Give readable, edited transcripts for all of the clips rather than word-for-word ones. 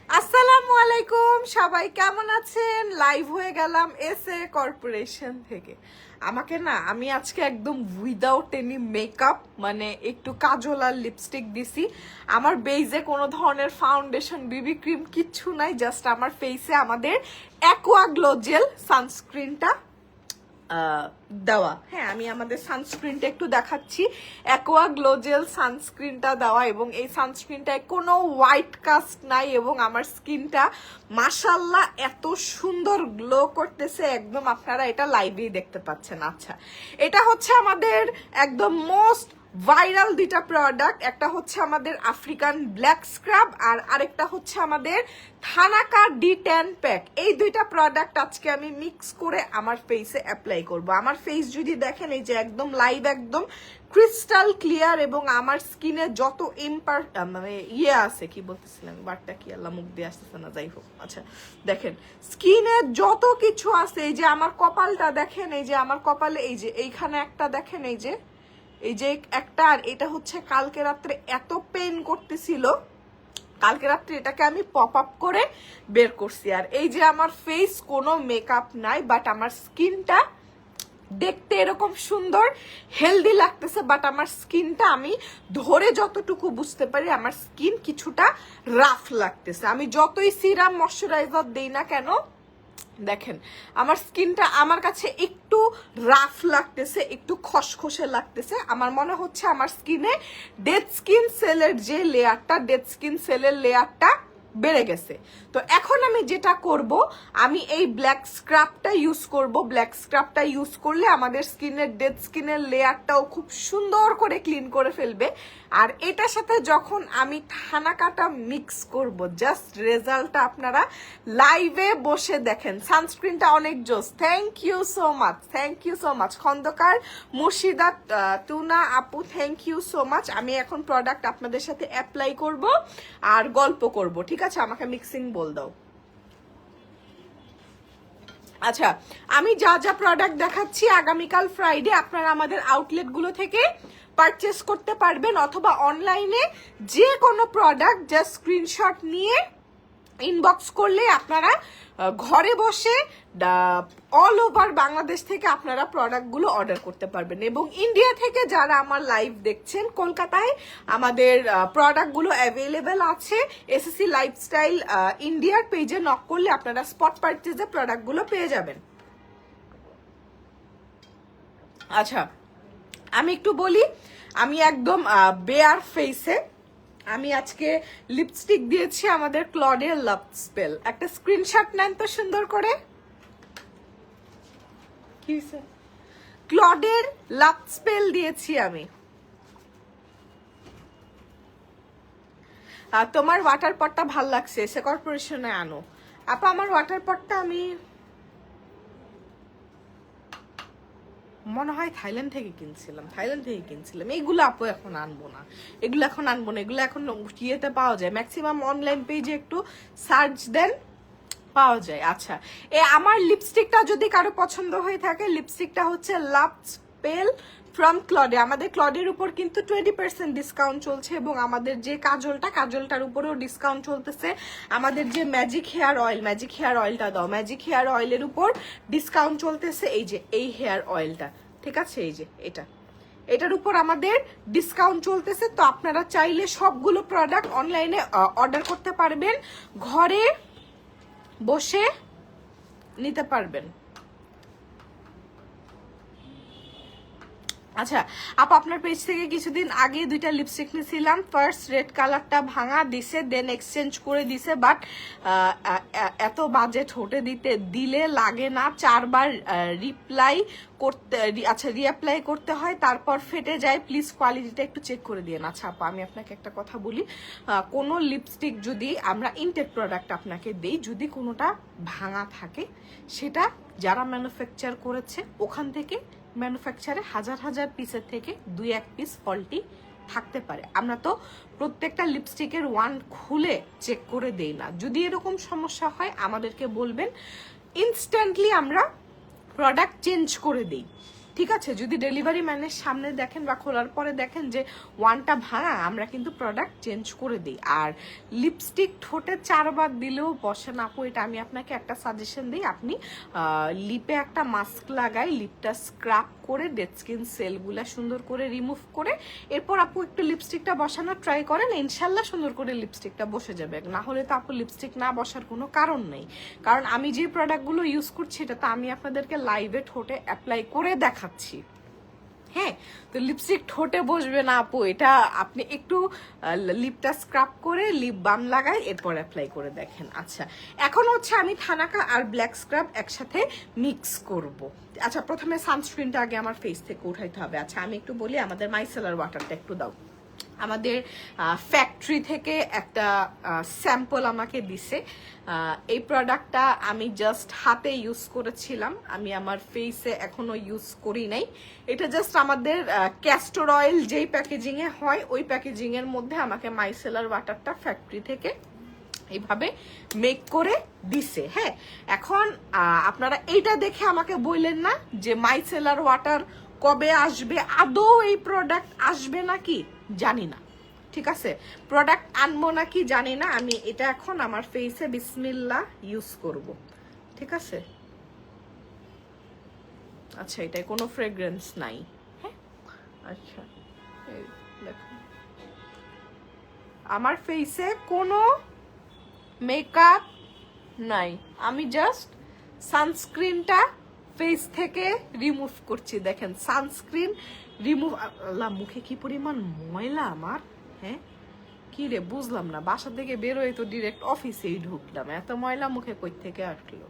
আসসালামু আলাইকুম, সবাই কেমন আছেন? লাইভ হয়ে গেলাম এসএ কর্পোরেশন থেকে। আমাকে না, আমি আজকে একদম উইদাউট এনি মেকআপ, মানে একটু কাজল আর লিপস্টিক দিছি। আমার বেজে কোনো ধরনের ফাউন্ডেশন, বিবি ক্রিম কিচ্ছু নাই, জাস্ট আমার ফেসে আমাদের অ্যাকোয়া গ্লো জেল সানস্ক্রিনটা দেওয়া। হ্যাঁ, আমি আমাদের সানস্ক্রিনটা একটু দেখাচ্ছি। অ্যাকোয়া গ্লো জেল সানস্ক্রিনটা দেওয়া, এবং এই সানস্ক্রিনটায় কোনো হোয়াইট কাস্ট নাই, এবং আমার স্কিনটা মাশাল্লাহ এত সুন্দর গ্লো করতেছে, একদম আপনারা এটা লাইভেই দেখতে পাচ্ছেন। আচ্ছা, এটা হচ্ছে আমাদের একদম মোস্ট ভাইরাল দুইটা প্রোডাক্ট। একটা হচ্ছে আমাদের আফ্রিকান ব্ল্যাক স্ক্রাব, আর আরেকটা হচ্ছে আমাদের থানাকা D10 প্যাক। এই দুইটা প্রোডাক্ট আজকে আমি মিক্স করে আমার ফেসে অ্যাপ্লাই করব। আমার ফেস যদি দেখেন, এই যে একদম লাইভ, একদম ক্রিস্টাল ক্লিয়ার, এবং আমার স্কিনে যত মানে আছে, কি বলতেছিলাম, বারটা কি আল্লাহ মুখ দিয়ে আসতেছে না, যাই হোক। আচ্ছা দেখেন, স্কিনে যত কিছু আছে, এই যে আমার কপালটা দেখেন, এই যে আমার কপালে এই যে এইখানে একটা দেখেন, এই যে একটা, আর এটা হচ্ছে কালকে রাত্রে এত পেইন করতেছিল, কালকে রাত্রে এটাকে আমি পপ আপ করে বের করছি। আর এই যে আমার ফেস, কোনো মেকআপ নাই, বাট আমার স্কিনটা দেখতে এরকম সুন্দর হেলদি লাগতেছে, বাট আমার স্কিনটা আমি ধরে যতটুকু বুঝতে পারি, আমার স্কিন কিছুটা রাফ লাগতেছে। আমি যতই সিরাম ময়শ্চারাইজার দেই না কেন, দেখেন আমার স্কিনটা আমার কাছে একটু রাফ লাগতেছে, একটু খসখসে লাগতেছে। আমার মনে হচ্ছে আমার স্কিনে ডেড স্কিন সেলের যে লেয়ারটা, ডেড স্কিন সেলের লেয়ারটা বেড়ে গেছে। তো এখন আমি যেটা করব, আমি এই ব্ল্যাক স্ক্রাবটা ইউজ করব। ব্ল্যাক স্ক্রাবটা ইউজ করলে আমাদের স্কিনের ডেড স্কিনের লেয়ারটাও খুব সুন্দর করে ক্লিন করে ফেলবে। আর এটার সাথে যখন আমি থানাকাটা মিক্স করব, জাস্ট রেজাল্টটা আপনারা লাইভে বসে দেখেন। সানস্ক্রিনটা অনেক জোস। Thank you so much, thank you so much Khondokar Murshida Tuna আপু, থ্যাংক ইউ সো মাচ। আমি এখন প্রোডাক্ট আপনাদের সাথে অ্যাপ্লাই করব আর গল্প করব, ঠিক আছে? আমাকে মিক্সিং বল দাও। আচ্ছা, আমি যা যা প্রোডাক্ট দেখাচ্ছি, আগামীকাল ফ্রাইডে আপনারা আমাদের আউটলেটগুলো থেকে পারচেস করতে পারবেন, অথবা অনলাইনে যে কোনো প্রোডাক্ট জাস্ট স্ক্রিনশট নিয়ে ইনবক্স করলে আপনারা ঘরে বসে অল ওভার বাংলাদেশ থেকে আপনারা প্রোডাক্টগুলো অর্ডার করতে পারবেন। এবং ইন্ডিয়া থেকে যারা আমার লাইভ দেখছেন, কলকাতায় আমাদের প্রোডাক্টগুলো অ্যাভেলেবেল আছে। এসএসসি লাইফস্টাইল ইন্ডিয়ার পেজে নক করলে আপনারা স্পট পারচেজে প্রোডাক্টগুলো পেয়ে যাবেন। আচ্ছা, আমি একটু বলি, আমি একদম বেয়ার ফেসে আমি আজকে লিপস্টিক দিয়েছি আমাদের ক্লডের লাভ স্পেল। একটা স্ক্রিনশট নেন তো সুন্দর করে। কি ক্লডের লাভ স্পেল দিয়েছি আমি। তোমার ওয়াটার পটটা ভাল লাগছে, এসে কর্পোরেশনে আনো। আপা, আমার ওয়াটার পটটা আমি মনে হয় থাইল্যান্ড থেকে কিনছিলাম। এইগুলো আপু এখন আনবো না, এগুলো এখন ইয়েতে পাওয়া যায়, ম্যাক্সিমাম অনলাইন পেজে একটু সার্চ দেন, পাওয়া যায়। আচ্ছা, আমার লিপস্টিকটা যদি কারো পছন্দ হয়ে থাকে, লিপস্টিকটা হচ্ছে লাভ স্পেল ফ্রম ক্লডে। আমাদের ক্লডের উপর কিন্তু 20% ডিসকাউন্ট চলছে, এবং আমাদের যে কাজলটার উপরেও ডিসকাউন্ট চলতেছে। আমাদের যে ম্যাজিক হেয়ার অয়েলটা দাও, ম্যাজিক হেয়ার অয়েলের উপর ডিসকাউন্ট চলতেছে। এই যে এই হেয়ার অয়েলটা, ঠিক আছে, এই যে এটার উপর আমাদের ডিসকাউন্ট চলতেছে। তো আপনারা চাইলে সবগুলো প্রোডাক্ট অনলাইনে অর্ডার করতে পারবেন, ঘরে বসে নিতে পারবেন। আচ্ছা আপু, আপনার পেজ থেকে কিছুদিন আগে দুইটা লিপস্টিক নিয়েছিলাম। ফার্স্ট রেড কালারটা ভাঙা দিছে, দেন এক্সচেঞ্জ করে দিছে, বাট এত বাজেট হতে দিলে লাগে না, 4বার রিপ্লাই করতে, আচ্ছা রিঅ্যাপ্লাই করতে হয়, তারপর ফেটে যায়। প্লিজ কোয়ালিটিটা একটু চেক করে দিন। আচ্ছা আপু, আমি আপনাকে একটা কথা বলি, কোনো লিপস্টিক যদি আমরা ইনটেক প্রোডাক্ট আপনাকে দেই, যদি কোনোটা ভাঙা থাকে, সেটা যারা ম্যানুফ্যাকচার করেছে ওখান থেকে, ম্যানুফ্যাকচারে হাজার পিসের থেকে 2-1 পিস ফল্টি থাকতে পারে। আমরা তো প্রত্যেকটা লিপস্টিকের ওয়ান খুলে চেক করে দেই না। যদি এরকম সমস্যা হয় আমাদেরকে বলবেন, ইনস্ট্যান্টলি আমরা প্রোডাক্ট চেঞ্জ করে দেই। ঠিক আছে, যদি ডেলিভারি ম্যানের সামনে দেখেন বা খোলার পরে দেখেন যে ওয়ানটা ভাঙা, আমরা কিন্তু প্রোডাক্ট চেঞ্জ করে দিই। আর লিপস্টিক ঠোঁটে 4 বার দিলেও বসে না আপু, এটা আমি আপনাকে একটা সাজেশন দিই, আপনি লিপে একটা মাস্ক লাগাই, লিপটা স্ক্রাব করে ডেড স্কিন সেলগুলা সুন্দর করে রিমুভ করে এরপর আপু একটু লিপস্টিকটা বসানোর ট্রাই করেন, ইনশাল্লাহ সুন্দর করে লিপস্টিকটা বসে যাবে। না হলে তো আপু লিপস্টিক না বসার কোনো কারণ নেই, কারণ আমি যে প্রোডাক্টগুলো ইউজ করছি এটা তো আমি আপনাদেরকে লাইভে ঠোঁটে অ্যাপ্লাই করে দেখাচ্ছি। হ্যাঁ, তো লিপস্টিক ঠোঁটে বসবে না আপু, এটা আপনি একটু লিপটা স্ক্রাব করে লিপ বাম লাগাই এরপর অ্যাপ্লাই করে দেখেন। আচ্ছা, এখন হচ্ছে আমি থানাকা আর ব্ল্যাক স্ক্রাব একসাথে মিক্স করব। আচ্ছা, প্রথমে সানস্ক্রিনটা আগে আমার ফেস থেকে উঠাইতে হবে। আচ্ছা, আমি একটু বলি, আমাদের মাইসেলার ওয়াটারটা একটু দাও। আমাদের ফ্যাক্টরি থেকে একটা স্যাম্পল আমাকে দিছে। এই প্রোডাক্টটা আমি জাস্ট হাতে ইউজ করেছিলাম, আমি আমার ফেসে এখনো ইউজ করি নাই। এটা জাস্ট আমাদের ক্যাস্টর অয়েল যেই প্যাকেজিং এ হয় ওই প্যাকেজিং এর মধ্যে আমাকে মাইসেলার ওয়াটারটা ফ্যাক্টরি থেকে এইভাবে মেক করে দিছে। হ্যাঁ, এখন আপনারা এইটা দেখে আমাকে বললেন না যে মাইসেলার ওয়াটার কবে আসবে, আদৌ এই প্রোডাক্ট আসবে নাকি জানি না, ঠিক আছে, প্রোডাক্ট আনবো নাকি জানি না। আমি এটা এখন আমার ফেসে বিসমিল্লাহ ইউজ করব, ঠিক আছে। আচ্ছা, এটায় কোনো ফ্রেগ্রেন্স নাই। হ্যাঁ, আচ্ছা, এই দেখুন আমার ফেসে কোনো মেকআপ নাই, আমি জাস্ট সানস্ক্রিনটা ফেস থেকে রিমুভ করছি। দেখেন সানস্ক্রিন রিমুভ। আল্লাহ, মুখে কি পরিমাণ ময়লা আমার। হ্যাঁ, কি রে বুঝলাম না, বাসা থেকে বেরোয় তো ডিরেক্ট অফিসেই ঢুকলাম, এত ময়লা মুখে কই থেকে আসলো।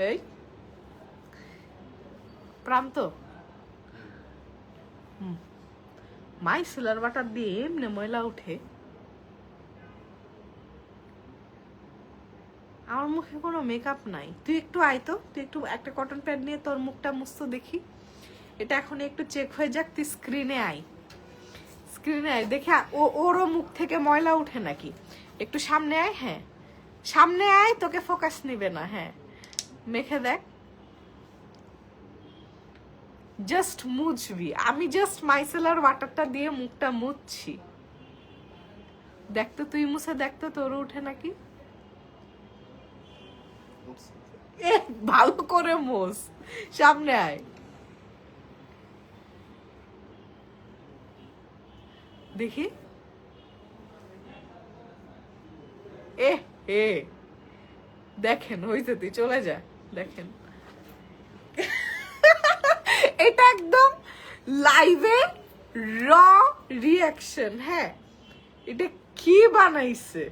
এই প্রান্ত মাইসেলার ওয়াটার দিয়ে এমনি ময়লা উঠে? আমার মুখে কোনো মেকআপ নাই। তুই একটু আয় তো, তুই একটু একটা কটন প্যাড নিয়ে তোর মুখটা মুছতো দেখি। এটা এখন একটু চেক হয়ে যাক, তুই স্ক্রিনে আয়, স্ক্রিনে আয় দেখে ওরও মুখ থেকে ময়লা উঠে নাকি। একটু সামনে আয়, হ্যাঁ সামনে আয়, তোকে ফোকাস নিবে না। হ্যাঁ, মেখে দেখ, জাস্ট মুছবি। আমি জাস্ট মাইসেলার ওয়াটারটা দিয়ে মুখটা মুছছি, দেখতো তুই মুছে দেখতো তোর উঠে নাকি। ভালো করে মোস, সামনে আয় দেখি। দেখেন হইছে, তুই চলে যা। দেখেন এটা একদম লাইভে র রিয়াকশন। হ্যাঁ, এটা কি বানাইছে,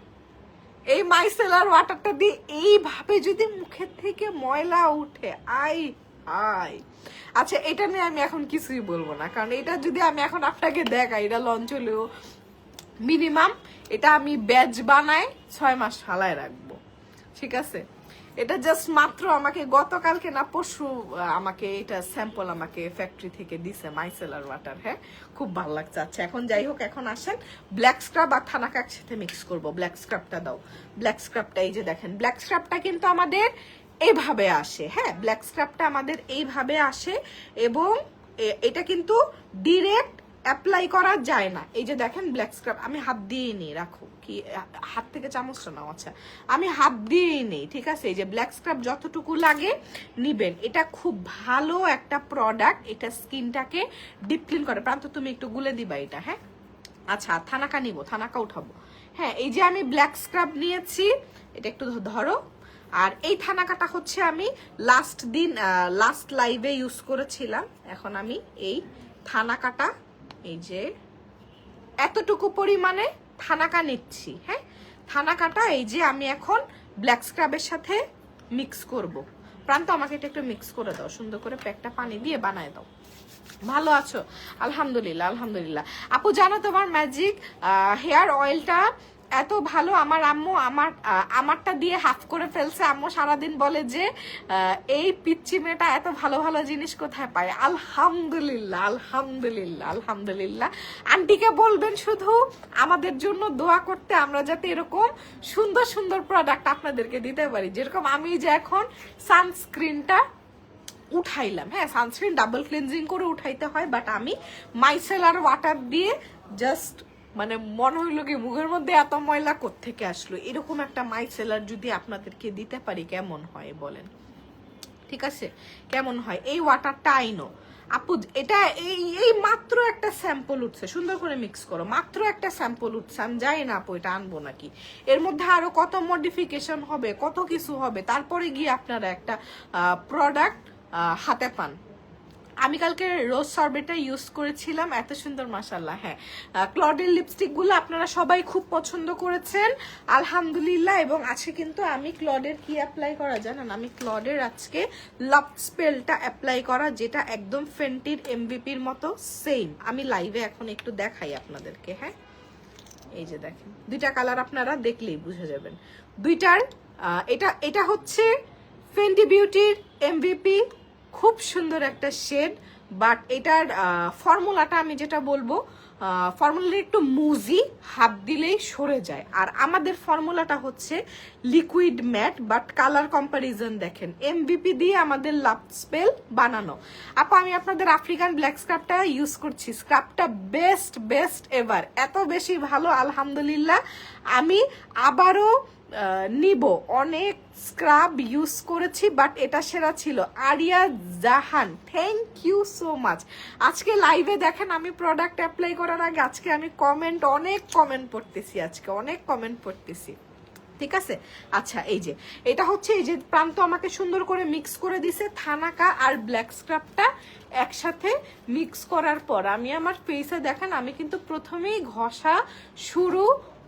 এই মাইসেলার ওয়াটারটা দিয়ে এইভাবে যদি মুখের থেকে ময়লা উঠে, আই হাই। আচ্ছা, এটা নিয়ে আমি এখন কিছুই বলবো না, কারণ এটা যদি আমি এখন আপনাকে দেখাই, এটা লঞ্চ হলেও মিনিমাম এটা আমি ব্যাচ বানাই 6 মাস ফালায় রাখবো, ঠিক আছে। এটা জাস্ট মাত্র আমাকে গতকালকে না পরশু আমাকে এটা স্যাম্পল আমাকে ফ্যাক্টরি থেকে দিছে মাইসেলার ওয়াটার। হ্যাঁ, খুব ভালো লাগছে। আচ্ছা, এখন যাই হোক, এখন আসেন ব্ল্যাক স্ক্রাব আর থানাকা একসাথে মিক্স করবো। ব্ল্যাক স্ক্রাবটা দাও। ব্ল্যাক স্ক্রাবটা এই যে দেখেন, ব্ল্যাক স্ক্রাবটা কিন্তু আমাদের এইভাবে আসে। হ্যাঁ, ব্ল্যাক স্ক্রাবটা আমাদের এইভাবে আসে এবং এটা কিন্তু ডিরেক্ট অ্যাপ্লাই করা যায় না। এই যে দেখেন ব্ল্যাক স্ক্রাব, আমি হাত দিয়েই নেই, রাখো কি হাত থেকে চামচটা নাও। আচ্ছা, আমি হাত দিয়েই নেই, ঠিক আছে। এই যে ব্ল্যাক স্ক্রাব যতটুকু লাগে নিবেন, এটা খুব ভালো একটা প্রোডাক্ট, এটা স্কিনটাকে ডিপ ক্লিন করে। প্রান্ত তুমি একটু গুলে দিবা এটা। হ্যাঁ, আচ্ছা, থানাকা নিব, থানাকা উঠাবো। হ্যাঁ, এই যে আমি ব্ল্যাক স্ক্রাব নিয়েছি, এটা একটু ধরো। আর এই থানাকাটা হচ্ছে আমি লাস্ট লাইভে ইউজ করেছিলাম। এখন আমি এই থানাকাটা এই যে এতটুকু পরিমাণে থানাকা নিচ্ছি। হ্যাঁ, থানাকাটা এই যে আমি এখন ব্ল্যাক স্ক্রাবের সাথে মিক্স করব। প্রান্ত আমাকে এটা একটু মিক্স করে দাও, সুন্দর করে প্যাকটা পানি দিয়ে বানায় দাও। ভালো আছো? আলহামদুলিল্লাহ, আলহামদুলিল্লাহ। আপু জানো তোমার ম্যাজিক হেয়ার অয়েলটা এত ভালো আমার আম্মু আমারটা দিয়ে হাফ করে ফেলছে। আম্মু সারাদিন বলে যে এই পিচ্চি মেয়েটা এত ভালো ভালো জিনিস কোথায় পায়। আলহামদুলিল্লাহ আলহামদুলিল্লাহ আলহামদুলিল্লাহ। আন্টিকে বলবেন শুধু আমাদের জন্য দোয়া করতে, আমরা যাতে এরকম সুন্দর সুন্দর প্রোডাক্ট আপনাদেরকে দিতে পারি। যেরকম আমি যে এখন সানস্ক্রিনটা উঠাইলাম, হ্যাঁ সানস্ক্রিন ডাবল ক্লিনজিং করে উঠাইতে হয়, বাট আমি মাইসেলার ওয়াটার দিয়ে জাস্ট মানে মনে হইলো কি মুখের মধ্যে এত ময়লা কোত্থেকে আসলো। এরকম একটা মাইসেলার যদি আপনাদেরকে দিতে পারি কেমন হয় বলেন, ঠিক আছে কেমন হয়? এই ওয়াটারটা আইনো আপু, এটা এই মাত্র একটা স্যাম্পল উঠছে, সুন্দর করে মিক্স করো, মাত্র একটা স্যাম্পল উঠছে। আমি জানি না আপু এটা আনবো নাকি, এর মধ্যে আরো কত মডিফিকেশন হবে, কত কিছু হবে, তারপরে গিয়ে আপনারা একটা প্রোডাক্ট হাতে পান। আমি কালকে রোজ সরবেটটা ইউজ করেছিলাম, এত সুন্দর মাশাআল্লাহ। হ্যাঁ ক্লডের লিপস্টিক গুলো আপনারা সবাই খুব পছন্দ করেছেন আলহামদুলিল্লাহ। এবং আছে কিন্তু আমি ক্লডের কি অ্যাপ্লাই করা জানেন, আমি ক্লডের আজকে লাভ স্পেলটা অ্যাপ্লাই করা, যেটা একদম ফেন্টির এমভিপির মতো সেম। আমি লাইভে এখন একটু দেখাই আপনাদেরকে। হ্যাঁ এই যে দেখেন দুইটা কালার, আপনারা দেখলেই বুঝে যাবেন দুইটার। এটা হচ্ছে ফেন্টি বিউটির এমভিপি, খুব সুন্দর একটা শেড, বাট এটার ফর্মুলাটা আমি যেটা বলবো, ফর্মুলাটা একটু মুজি, হাত দিলেই সরে যায়। আর আমাদের ফর্মুলাটা হচ্ছে liquid mat, but colour comparison দেখেন এমভিপি দিয়ে আমাদের লাভ স্পেল বানানো। আপু আমি আপনাদের আফ্রিকান ব্ল্যাক স্ক্রাবটা ইউজ করছি, স্ক্রাবটা বেস্ট বেস্ট এভার, এত বেশি ভালো আলহামদুলিল্লাহ। আমি আবারও নিব, অনেক স্ক্রাব ইউজ করেছি বাট এটা সেরা ছিল। Ariya Jahan thank you so much. আজকে লাইভে দেখেন আমি প্রোডাক্ট অ্যাপ্লাই করার আগে আজকে আমি অনেক কমেন্ট পড়তেছি, আজকে অনেক কমেন্ট পড়তেছি, ঠিক আছে। আচ্ছা এই যে এটা হচ্ছে, এই যে প্রান্ত আমাকে সুন্দর করে মিক্স করে দিছে, থানাকা আর ব্ল্যাক স্ক্রাবটা একসাথে মিক্স করার পর আমি আমার ফেসে দেখেন আমি কিন্তু প্রথমেই ঘষা শুরু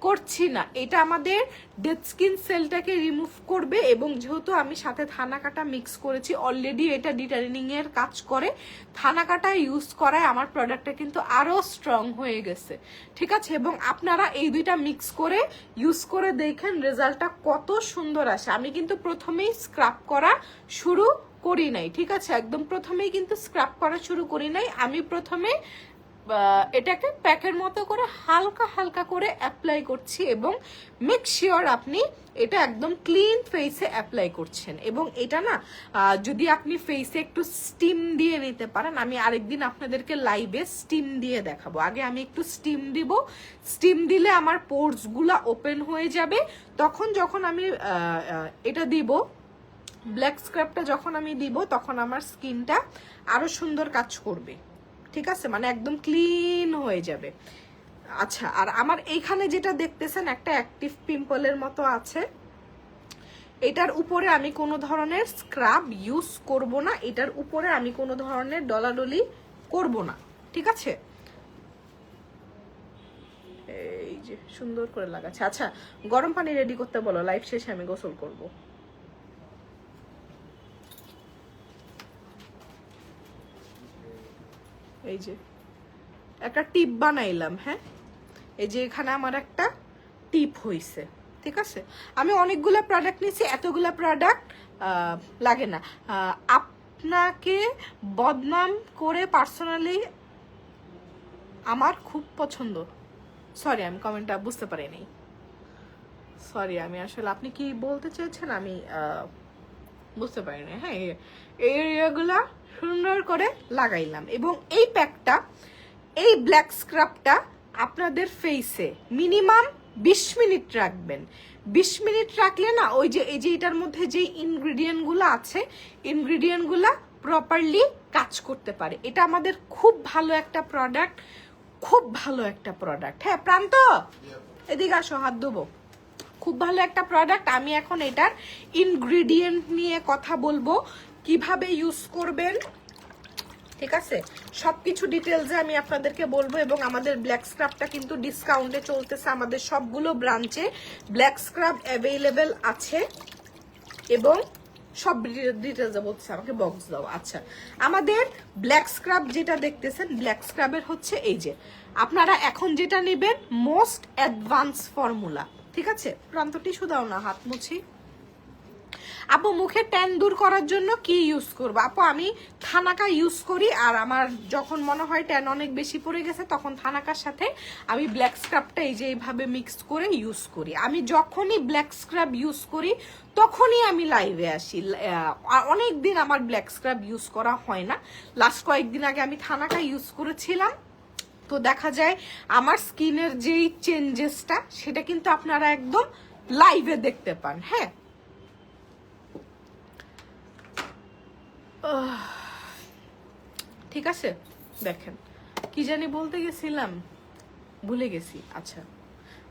করছি না। এটা আমাদের ডেড স্কিন সেলটাকে রিমুভ করবে, এবং যেহেতু আমি সাথে থানাকাটা মিক্স করেছি অলরেডি, এটা ডিটারনিং এর কাজ করে। থানাকাটা ইউজ করায় আমার প্রোডাক্টটা কিন্তু আরো স্ট্রং হয়ে গেছে, ঠিক আছে। এবং আপনারা এই দুইটা মিক্স করে ইউজ করে দেখেন রেজাল্টটা কত সুন্দর আসে। আমি কিন্তু প্রথমেই স্ক্রাব করা শুরু করি নাই, ঠিক আছে, একদম প্রথমেই কিন্তু স্ক্রাব করা শুরু করি নাই। আমি প্রথমে এটাকে প্যাকের মতো করে হালকা হালকা করে অ্যাপ্লাই করছি, এবং মেক শিওর আপনি এটা একদম ক্লিন ফেসে অ্যাপ্লাই করছেন। এবং এটা না যদি আপনি ফেসে একটু স্টিম দিয়ে নিতে পারেন, আমি আরেকদিন আপনাদেরকে লাইভে স্টিম দিয়ে দেখাবো। আগে আমি একটু স্টিম দিব, স্টিম দিলে আমার পোর্সগুলা ওপেন হয়ে যাবে। তখন যখন আমি এটা দিব, ব্ল্যাক স্ক্রাবটা যখন আমি দিব, তখন আমার স্কিনটা আরো সুন্দর কাজ করবে, ঠিক আছে, মানে একদম ক্লিন হয়ে যাবে। আচ্ছা আর আমার এইখানে যেটা দেখতেছেন একটা অ্যাক্টিভ পিম্পলের মতো আছে, এটার উপরে আমি কোনো ধরনের স্ক্রাব ইউজ করব না, এটার উপরে আমি কোনো ধরনের ডলাডলি করব না, ঠিক আছে। এই যে সুন্দর করে লাগাচ্ছে। আচ্ছা গরম পানি রেডি করতে বলো, লাইভ শেষে আমি গোসল করব। এই যে একটা টিপ বানাইলাম, হ্যাঁ এই যে এখানে আমার একটা টিপ হইছে, ঠিক আছে। আমি অনেকগুলো প্রোডাক্ট নিয়েছি, এতগুলো প্রোডাক্ট লাগে না। আপনাকে বদনাম করে পার্সোনালি আমার খুব পছন্দ। সরি আমি কমেন্টটা বুঝতে পারিনি, সরি আমি আসলে আপনি কি বলতে চেয়েছেন আমি বুঝতে পারিনি। হ্যাঁ এই এরিয়াগুলা সুন্দর করে লাগাইলাম। এবং এই প্যাকটা, এই ব্ল্যাক স্ক্রাবটা আপনাদের ফেসে মিনিমাম 20 মিনিট রাখবেন। 20 মিনিট রাখলে না ওই যে এই যে এটার মধ্যে যে ইনগ্রিডিয়েন্টগুলো আছে, ইনগ্রিডিয়েন্টগুলো প্রপারলি কাজ করতে পারে। এটা আমাদের খুব ভালো একটা প্রোডাক্ট, খুব ভালো একটা প্রোডাক্ট। হ্যাঁ প্রান্ত এদিকে আসো, হাত দেবো। খুব ভালো একটা প্রোডাক্ট। আমি এখন এটার ইনগ্রিডিয়েন্ট নিয়ে কথা বলবো, কিভাবে ইউজ করবেন, ঠিক আছে, সবকিছু ডিটেলসে আমি আপনাদেরকে বলবো। এবং আমাদের ব্ল্যাক স্ক্রাবটা কিন্তু ডিসকাউন্টে চলতেছে, আমাদের সবগুলো ব্রাঞ্চে ব্ল্যাক স্ক্রাব অ্যাভেলেবেল আছে। এবং সব ডিটেলসে বলছে, আমাকে বক্স দাও। আচ্ছা, আমাদের ব্ল্যাক স্ক্রাব যেটা দেখতেছেন, ব্ল্যাক স্ক্রাবের হচ্ছে এই যে আপনারা এখন যেটা নেবেন মোস্ট অ্যাডভান্স ফর্মুলা, ঠিক আছে? প্রান্ত টিস্যু দাও না, হাত মুছি। আপু মুখে ট্যান দূর করার জন্য কি ইউজ করবো? আপু আমি থানাকা ইউজ করি, আর আমার যখন মনে হয় ট্যান অনেক বেশি পড়ে গেছে তখন থানাকার সাথে আমি ব্ল্যাক স্ক্রাবটা এই যে এইভাবে মিক্স করে ইউজ করি। আমি যখনই ব্ল্যাক স্ক্রাব ইউজ করি তখনই আমি লাইভে আসি। অনেক দিন আমার ব্ল্যাক স্ক্রাব ইউজ করা হয় না, লাস্ট কয়েকদিন আগে আমি থানাকা ইউজ করেছিলাম। তো দেখা যায় আমার স্কিনের যেই চেঞ্জেসটা সেটা কিন্তু আপনারা একদম লাইভে দেখতে পান। হ্যাঁ, ঠিক আছে, দেখেন কি জানি বলতে গেছিলাম, ভুলে গেছি। আচ্ছা,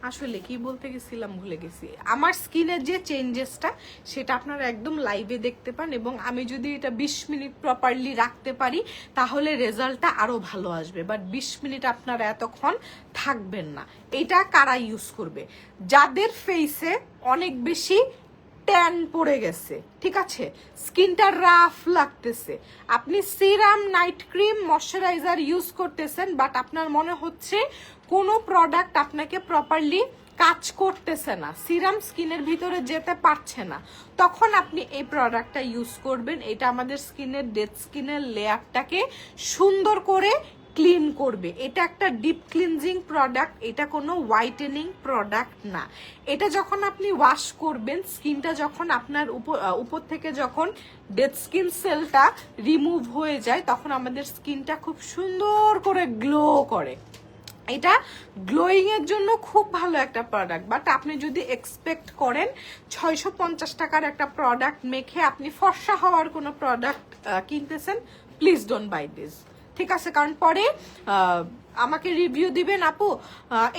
আসলে কি বলতে গেছিলাম ভুলে গেছি। আমার স্কিনের যে চেঞ্জেসটা সেটা আপনারা একদম লাইভে দেখতে পান, এবং আমি যদি এটা 20 মিনিট প্রপারলি রাখতে পারি তাহলে রেজাল্টটা আরো ভালো আসবে। বাট 20 মিনিট আপনারা এতক্ষণ থাকবেন না। এটা কারা ইউজ করবে? যাদের ফেসে অনেক বেশি ট্যান পড়ে গেছে, ঠিক আছে, স্কিনটা রাফ লাগতেছে, আপনি serum, night cream, moisturiser use করতেছেন, বাট আপনার মনে হচ্ছে কোনো প্রোডাক্ট আপনাকে প্রপারলি কাজ করতেছে না, সিরাম স্কিনের ভিতরে যেতে পারছে না, তখন আপনি এই প্রোডাক্টটা ইউজ করবেন। এটা আমাদের স্কিনের ডেড স্কিনের লেয়ারটাকে সুন্দর করে ক্লিন করবে। এটা একটা ডিপ ক্লিনজিং প্রোডাক্ট, এটা কোনো হোয়াইটেনিং প্রোডাক্ট না। এটা যখন আপনি ওয়াশ করবেন, স্কিনটা যখন আপনার উপর থেকে যখন ডেড স্কিন সেলটা রিমুভ হয়ে যায় তখন আমাদের স্কিনটা খুব সুন্দর করে গ্লো করে। এটা গ্লোয়িং এর জন্য খুব ভালো একটা প্রোডাক্ট। বাট আপনি যদি এক্সপেক্ট করেন 650 টাকার একটা প্রোডাক্ট মেখে আপনি ফর্সা হওয়ার কোনো প্রোডাক্ট কিনতেছেন, প্লিজ ডোন্ট বাই দিস, ঠিক আছে? কারণ পরে আমাকে রিভিউ দিবেন আপু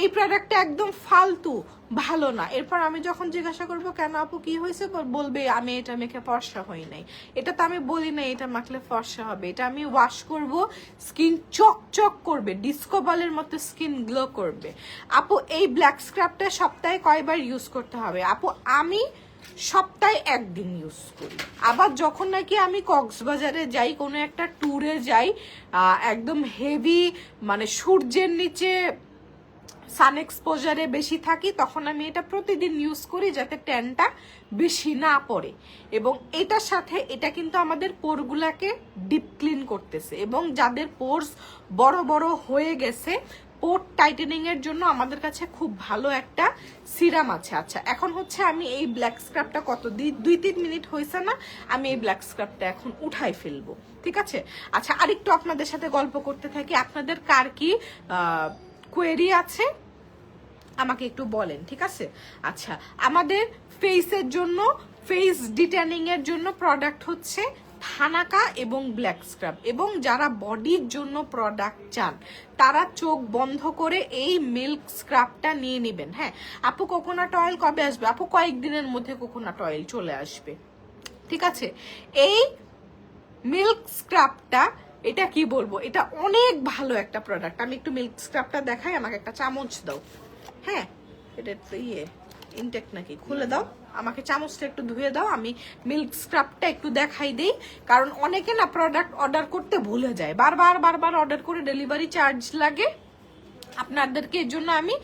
এই প্রোডাক্টটা একদম ফালতু, ভালো না। এরপর আমি যখন জিজ্ঞাসা করবো কেন আপু কি হয়েছে, বলবে আমি এটা মেখে ফর্সা হই নাই। এটা তো আমি বলি না এটা মাখলে ফর্সা হবে, এটা আমি ওয়াশ করব, স্কিন চকচক করবে, ডিস্কো বলের মতো স্কিন গ্লো করবে। আপু এই ব্ল্যাক স্ক্রাবটা সপ্তাহে কয়বার ইউজ করতে হবে? আপু আমি সপ্তাহে একদিন ইউজ করি। আবার যখন নাকি আমি কক্সবাজারে যাই, কোনো একটা ট্যুরে যাই, একদম হেভি মানে সূর্যের নিচে সান এক্সপোজারে বেশি থাকি, তখন আমি এটা প্রতিদিন ইউজ করি যাতে ট্যানটা বেশি না পড়ে। এবং এটার সাথে এটা কিন্তু আমাদের পোরগুলাকে ডিপ ক্লিন করতেছে, এবং যাদের পোরস বড় বড় হয়ে গেছে পোর টাইটেনিং এর জন্য আমাদের কাছে খুব ভালো একটা সিরাম আছে। আচ্ছা, এখন হচ্ছে আমি এই ব্ল্যাক স্ক্রাবটা কত 2-3 মিনিট হয়েছে না, আমি এই ব্ল্যাক স্ক্রাবটা এখন উঠাই ফেলবো, ঠিক আছে? আচ্ছা, আরেকটু আপনাদের সাথে গল্প করতে থাকি। আপনাদের কার কি কোয়েরি আছে আমাকে একটু বলেন, ঠিক আছে? আচ্ছা, আমাদের ফেসের জন্য, ফেস ডিটেনিং এর জন্য প্রোডাক্ট হচ্ছে থানাকা এবং ব্ল্যাক স্ক্রাব। এবং যারা বডির জন্য প্রোডাক্ট চান তারা চোখ বন্ধ করে এই মিল্ক স্ক্রাবটা নিয়ে নেবেন। হ্যাঁ আপু, কোকোনাট অয়েল কবে আসবে? আপু কয়েকদিনের মধ্যে কোকোনাট অয়েল চলে আসবে, ঠিক আছে? এই মিল্ক স্ক্রাবটা, এটা কি বলবো, এটা অনেক ভালো একটা প্রোডাক্ট। আমি একটু মিল্ক স্ক্রাবটা দেখাই, আমাকে একটা চামচ দাও। হ্যাঁ, এটা ইনটেক নাকি, খুলে দাও, আমাকে চামচটা একটু ধুয়ে দাও, আমি মিল্ক স্ক্রাবটা একটু দেখাই দিই। কারণ অনেকে না প্রোডাক্ট অর্ডার করতে ভুলে যায়, বারবার অর্ডার করে ডেলিভারি চার্জ লাগে আপনাদেরকে। এর জন্য আমি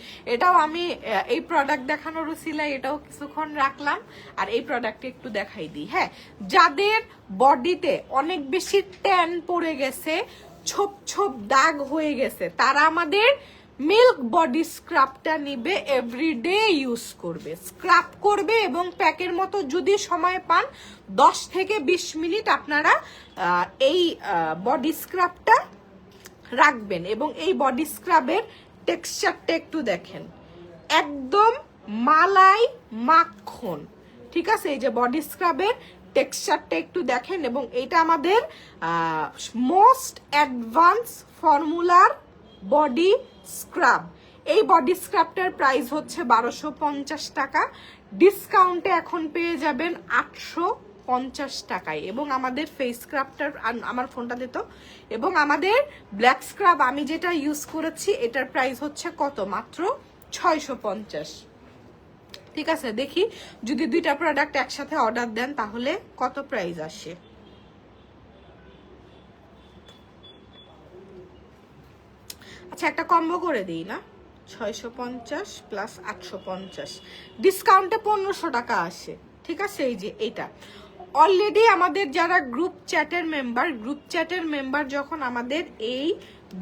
এই প্রোডাক্ট দেখানোর উছিলায় এটাও কিছুক্ষণ রাখলাম, আর এই প্রোডাক্টটা একটু দেখাই দিই। হ্যাঁ, যাদের বডিতে অনেক বেশি ট্যান পড়ে গেছে, ছোপ ছোপ দাগ হয়ে গেছে, তারা আমাদের মিল্ক বডি স্ক্রাবটা নিবে, এভরিডে ইউজ করবে, স্ক্রাব করবে, এবং প্যাকের মতো যদি সময় পান 10 থেকে 20 মিনিট আপনারা এই বডি স্ক্রাবটা রাখবেন। এবং এই বডি স্ক্রাবের টেক্সচারটা একটু দেখেন, একদম মালাই মাখন, ঠিক আছে? এই যে বডি স্ক্রাবের টেক্সচারটা একটু দেখেন। এবং এটা আমাদের মোস্ট অ্যাডভান্স ফর্মুলার বডি স্ক্রাব। এই বডি স্ক্রাবটার প্রাইস হচ্ছে 1250 টাকা, ডিসকাউন্টে এখন পেয়ে যাবেন 850 টাকায়। এবং আমাদের ফেস স্ক্রাবটার, আমার ফোনটা দিত, এবং আমাদের ব্ল্যাক স্ক্রাব আমি যেটা ইউজ করেছি এটার প্রাইস হচ্ছে কত, মাত্র 650, ঠিক আছে, দেখি যদি দুইটা প্রোডাক্ট একসাথে অর্ডার দেন তাহলে কত প্রাইস আসে। আচ্ছা, একটা কম্বো করে দিই না, 650 প্লাস 850, ডিসকাউন্টে 1500 টাকা আসে। ঠিক আছে, এই যে এটা অলরেডি আমাদের যারা গ্রুপ চ্যাটের মেম্বার যখন আমাদের এই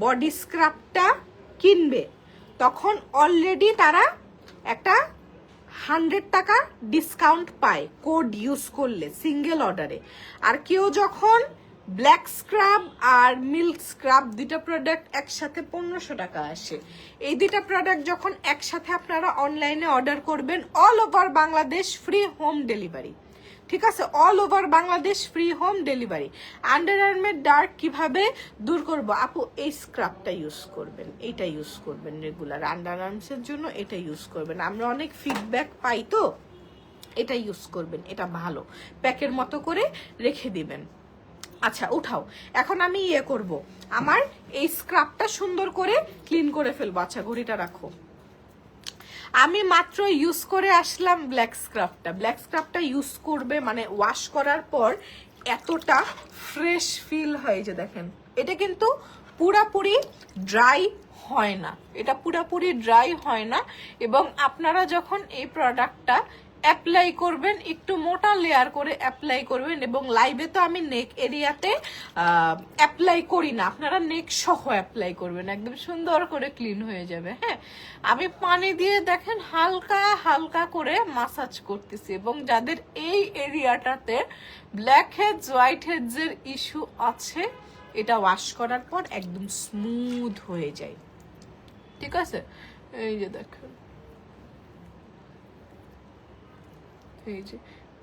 বডি স্ক্রাবটা কিনবে তখন অলরেডি তারা একটা 100 টাকা ডিসকাউন্ট পায় কোড ইউজ করলে সিঙ্গেল অর্ডারে। আর কেউ যখন ব্ল্যাক স্ক্রাব আর মিল্ক স্ক্রাব দুইটা প্রোডাক্ট একসাথে 1500 টাকা আসে। এই দুইটা প্রোডাক্ট যখন একসাথে আপনারা অনলাইনে অর্ডার করবেন, all over Bangladesh free home delivery. ঠিক আছে, all over Bangladesh free home delivery. Under আর্মের ডার্ক কিভাবে দূর করব আপু? এই স্ক্রাবটা ইউজ করবেন, এটা ইউজ করবেন রেগুলার আন্ডার আর্মসের জন্য, এটা ইউজ করবেন। আমরা অনেক ফিডব্যাক পাই তো, এটা ইউজ করবেন, এটা ভালো, প্যাকের মতো করে রেখে দিবেন। আচ্ছা উঠাও, এখন আমি করব, আমার এই স্ক্রাবটা সুন্দর করে ক্লিন করে ফেলবো। আচ্ছা ঘড়িটা রাখো। আমি মাত্র ইউজ করে আসলাম ব্ল্যাক স্ক্রাবটা ইউজ করবে মানে ওয়াশ করার পর এতটা ফ্রেশ ফিল হয় যে দেখেন, এটা কিন্তু পুরাপুরি ড্রাই হয় না, এবং আপনারা যখন এই প্রোডাক্টটা অ্যাপ্লাই করবেন একটু মোটা লেয়ার করে অ্যাপ্লাই করবেন। এবং লাইভে তো আমি নেক এরিয়াতে অ্যাপ্লাই করি না, আপনারা নেক সহ অ্যাপ্লাই করবেন, একদম সুন্দর করে ক্লিন হয়ে যাবে। হ্যাঁ, আমি পানি দিয়ে দেখেন হালকা হালকা করে মাসাজ করতেছি, এবং যাদের এই এরিয়াটাতে ব্ল্যাক হেডস হোয়াইট হেডস এর ইস্যু আছে এটা ওয়াশ করার পর একদম স্মুথ হয়ে যায়। ঠিক আছে, এই যে দেখেন, এই যে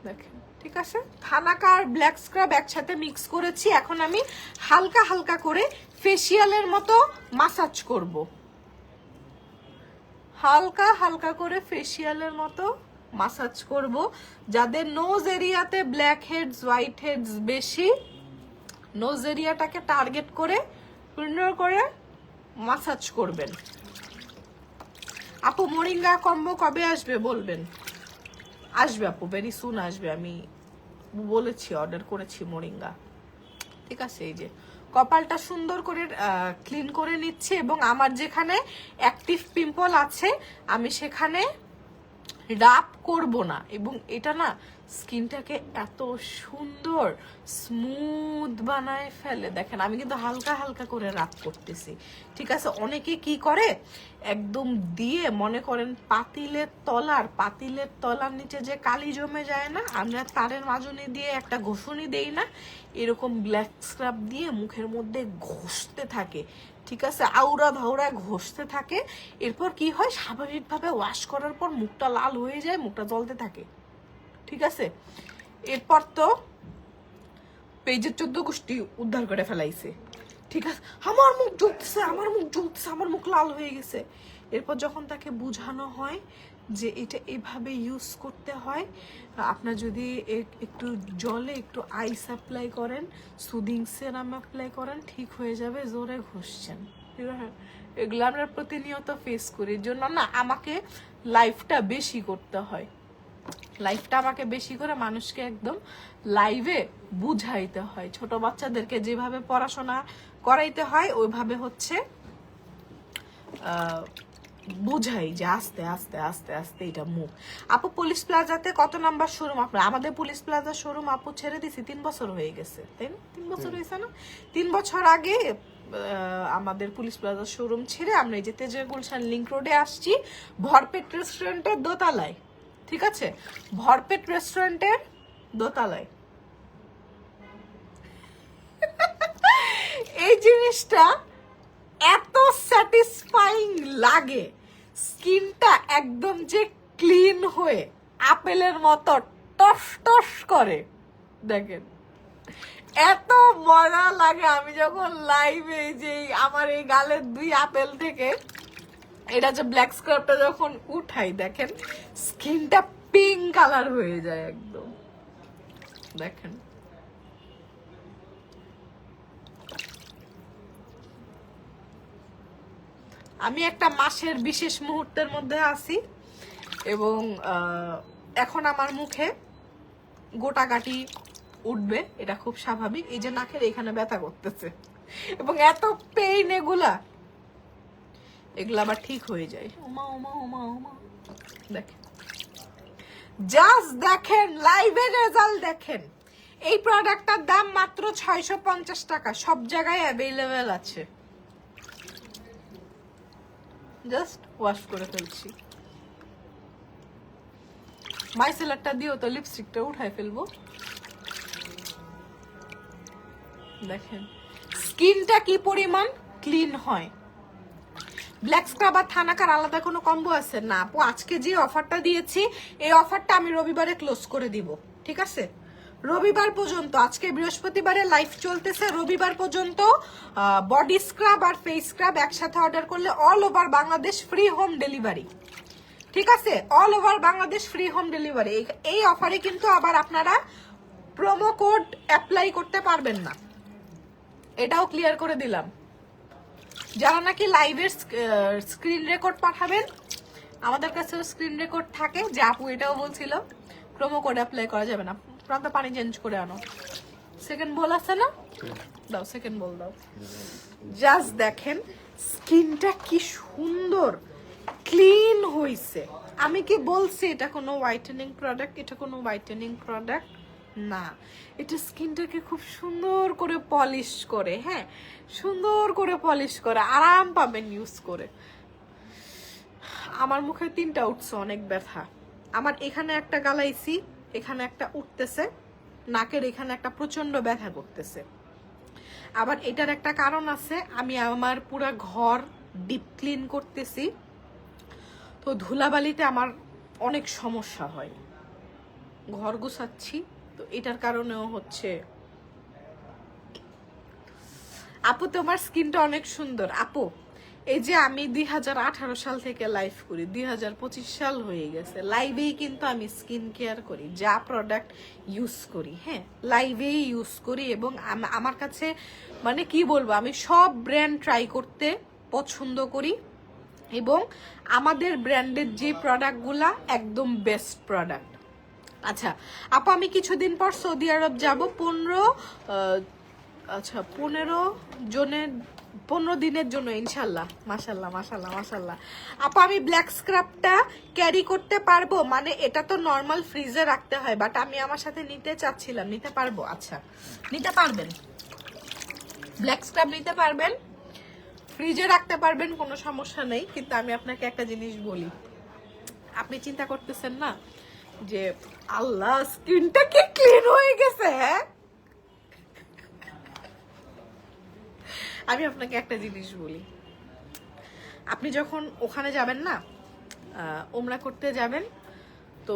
দেখেন, ঠিক আছে। থানাকা আর ব্ল্যাক স্ক্রাব একসাথে মিক্স করেছি, এখন আমি হালকা হালকা করে ফেসিয়ালের মতো মাসাজ করব, হালকা হালকা করে ফেসিয়ালের মতো মাসাজ করব। যাদের নোজ এরিয়াতে ব্ল্যাক হেডস হোয়াইট হেডস বেশি, নোজ এরিয়াটাকে টার্গেট করে সুন্দর করে মাসাজ করবেন। আপু মোরিঙ্গা কম্বো কবে আসবে বলবেন? আসবে আপু, ভেরি সুন আসবে, আমি বলেছি, অর্ডার করেছি মোরিঙ্গা। ঠিক আছে, এই যে কপালটা সুন্দর করে ক্লিন করে নিচ্ছে, এবং আমার যেখানে অ্যাক্টিভ পিম্পল আছে আমি সেখানে রাব করব না, এবং এটা না স্কিনটাকে এত সুন্দর স্মুথ বানায় ফেলে। দেখেন আমি কিন্তু হালকা হালকা করে রাব করতেছি। ঠিক আছে, অনেকে কি করে একদম দিয়ে মনে করেন পাতিলের তলার নিচে যে কালি জমে যায় না, আমরা তারের মাজনি দিয়ে একটা ঘষুনি দেই না, এরকম ব্ল্যাক স্ক্রাব দিয়ে মুখের মধ্যে ঘষতে থাকে। ঠিক আছে, আউরা ধাউরা ঘষতে থাকে, এরপর কি হয় স্বাভাবিকভাবে ওয়াশ করার পর মুখটা লাল হয়ে যায়, মুখটা জ্বলতে থাকে। ঠিক আছে, এরপর তো পেজের 14 গোষ্ঠী উদ্ধার করে ফেলাইছে। ঠিক আছে, আমার মুখ জ্বলতেছে, আমার মুখ লাল হয়ে গেছে। এরপর যখন তাকে বোঝানো হয় যে এটা এভাবে ইউজ করতে হয়, আপনার যদি একটু জলে একটু আইস অ্যাপ্লাই করেন, সুদিং সেরাম অ্যাপ্লাই করেন, ঠিক হয়ে যাবে, জোরে ঘষছেন। এগুলো আমরা প্রতিনিয়ত ফেস করি, এর জন্য না আমাকে লাইফটা বেশি করতে হয়, আমাকে বেশি করে মানুষকে একদম লাইভে বুঝাইতে হয়। ছোট বাচ্চাদেরকে যেভাবে পড়াশোনা করাইতে হয় ওইভাবে হচ্ছে বুঝাই যে আস্তে আস্তে আস্তে আস্তে এটা মুখ। আপু পুলিশ প্লাজাতে কত নাম্বার শোরুম আপনার? আমাদের পুলিশ প্লাজা শোরুম আপু ছেড়ে দিছি 3 বছর হয়ে গেছে, তাই না? 3 বছর হয়েছে না? 3 বছর আগে আমাদের পুলিশ প্লাজা শোরুম ছেড়ে আমরা এই যে তেজের গুলশান লিংক রোডে আসছি, ভরপেট রেস্টুরেন্টের দোতলায়। ঠিক আছে, ভরপেট রেস্টুরেন্টের দোতলায়। এই জিনিসটা এত স্যাটিসফাইং লাগে, স্কিনটা একদম যে ক্লিন হয়ে আপেলের মতো টস টস করে, দেখেন এত মজা লাগে। আমি যখন লাইভে যে আমার এই গালের 2 আপেল থেকে এটা যে ব্ল্যাক স্ক্রাবটা যখন উঠাই, দেখেন স্কিনটা পিঙ্ক কালার হয়ে যায় একদম। দেখেন আমি একটা মাসের বিশেষ মুহূর্তের মধ্যে আছি, এবং এখন আমার মুখে গোটাগাটি উঠবে, এটা খুব স্বাভাবিক। এই যে নাকের এখানে ব্যথা করতেছে এবং এত পেইন, এগুলা আবার ঠিক হয়ে যায়। ওমা ওমা ওমা ওমা, দেখেন, জাস্ট দেখেন, লাইভের রেজাল্ট দেখেন। এই প্রোডাক্টটার দাম মাত্র 650 টাকা, সব জায়গায় অ্যাভেলেবেল আছে। জাস্ট ওয়াশ করে ফেলছি। মাইসেলারটা দিও তো লিপস্টিকটা উঠায় ফেলবো। দেখেন স্কিনটা কি পরিমাণ ক্লিন হয়। ব্ল্যাক স্ক্রাব আর থানাকার আলাদা কোনো কম্বো আছে না আপু। আজকে যে অফারটা দিয়েছি, এই অফারটা আমি রবিবারে ক্লোজ করে দিব, ঠিক আছে? রবিবার পর্যন্ত, আজকে বৃহস্পতিবারে লাইভ চলতেছে, রবিবার পর্যন্ত বডি স্ক্রাব আর ফেস স্ক্রাব একসাথে অর্ডার করলে all over Bangladesh free home delivery, ঠিক আছে? All over Bangladesh free home delivery. এই অফারে কিন্তু আবার আপনারা প্রোমো কোড অ্যাপ্লাই করতে পারবেন না, এটাও ক্লিয়ার করে দিলাম। যারা নাকি লাইভের স্ক্রিন রেকর্ড পাঠাবেন, আমাদের কাছেও স্ক্রিন রেকর্ড থাকে, যে আপু এটাও বলছিল প্রোমো কোড অ্যাপ্লাই করা যাবে না। প্রান্ত পানি চেঞ্জ করে আনো। সেকেন্ড বল আছে না, দাও সেকেন্ড বল দাও। জাস্ট দেখেন স্কিনটা কি সুন্দর ক্লিন হইছে। আমি কি বলছি এটা কোনো হোয়াইটেনিং প্রোডাক্ট? এটা কোনো হোয়াইটেনিং প্রোডাক্ট না, এটা স্কিনটাকে খুব সুন্দর করে পলিশ করে, হ্যাঁ সুন্দর করে পলিশ করে, আরাম পাবেন ইউজ করে। আমার মুখে 3টা উঠছে, অনেক ব্যথা। আমার এখানে একটা গালাইছি, এখানে একটা উঠতেছে, নাকের এখানে একটা প্রচন্ড ব্যথা করতেছে। আবার এটার একটা কারণ আছে, আমি আমার পুরা ঘর ডিপ ক্লিন করতেছি, তো ধুলাবালিতে আমার অনেক সমস্যা হয়, ঘর গুছাচ্ছি, তো এটার কারণেও হচ্ছে। আপু তোমার স্কিনটা অনেক সুন্দর। আপু এই যে আমি 2018 সাল থেকে লাইভ করি, 2025 সাল হয়ে গেছে, লাইভেই কিন্তু আমি স্কিন কেয়ার করি, যা প্রোডাক্ট ইউজ করি, হ্যাঁ লাইভেই ইউজ করি। এবং আমার কাছে মানে কি বলবো, আমি সব ব্র্যান্ড ট্রাই করতে পছন্দ করি, এবং আমাদের ব্র্যান্ডের যে প্রোডাক্টগুলা একদম বেস্ট প্রোডাক্ট। আচ্ছা আপু, আমি কিছুদিন পর সৌদি আরব যাব, 15 দিনের জন্য ইনশাল্লাহ। মাশাল্লাহ মাশাল্লাহ মাশাল্লাহ। আপু আমি ব্ল্যাক স্ক্রাবটা ক্যারি করতে পারবো? মানে এটা তো নর্মাল ফ্রিজে রাখতে হয়, বাট আমি আমার সাথে নিতে চাচ্ছিলাম, নিতে পারবো? আচ্ছা নিতে পারবেন, ব্ল্যাক স্ক্রাব নিতে পারবেন, ফ্রিজে রাখতে পারবেন, কোনো সমস্যা নেই। কিন্তু আমি আপনাকে একটা জিনিস বলি, আপনি চিন্তা করতেছেন না যে আল্লাহ স্কিনটা কি ক্লিন হয়ে গেছে, হ্যাঁ? আমি আপনাকে একটা জিনিস বলি, আপনি যখন ওখানে যাবেন না, ওমরা করতে যাবেন, তো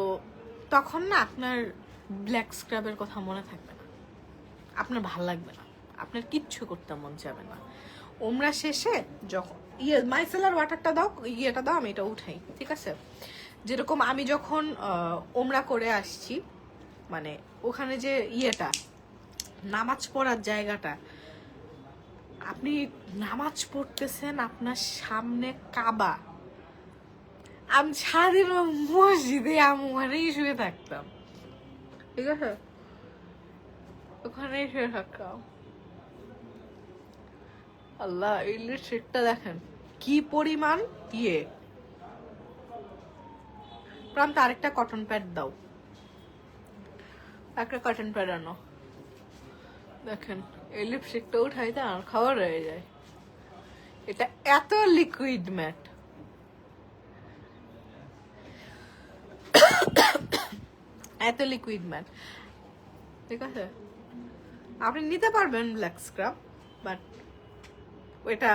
তখন না আপনার ব্ল্যাক স্ক্রাবের কথা মনে থাকবে না, আপনার ভাল লাগবে না, আপনার কিচ্ছু করতে মন যাবে না। ওমরা শেষে যখন মাইসেলার ওয়াটারটা দাও, ইয়েটা দাও, আমি এটা উঠাই, ঠিক আছে? যেরকম আমি যখন ওমরা করে আসছি, মানে ওখানে যে ইয়েটা নামাজ পড়ার জায়গাটা, আপনি নামাজ পড়তেছেন, আপনার সামনে কাবা, আমি সারাদিন মসজিদে ওখানেই শুয়ে থাকতাম, ঠিক আছে? ওখানেই শুয়ে থাকতাম। আল্লাহ এই লিপস্টিকটা দেখেন কি পরিমাণ ইয়ে। প্রান্ত আরেকটা কটন প্যাড দাও, একটা কটন প্যাড আনো। দেখেন এই লিপস্টিকটা উঠাই তো আর খাওয়ার হয়ে যায়। এটা এত লিকুইড ম্যাট, এত লিকুইড ম্যাট, ঠিক আছে? আপনি নিতে পারবেন ব্ল্যাক স্ক্রাব, বাট ওইটা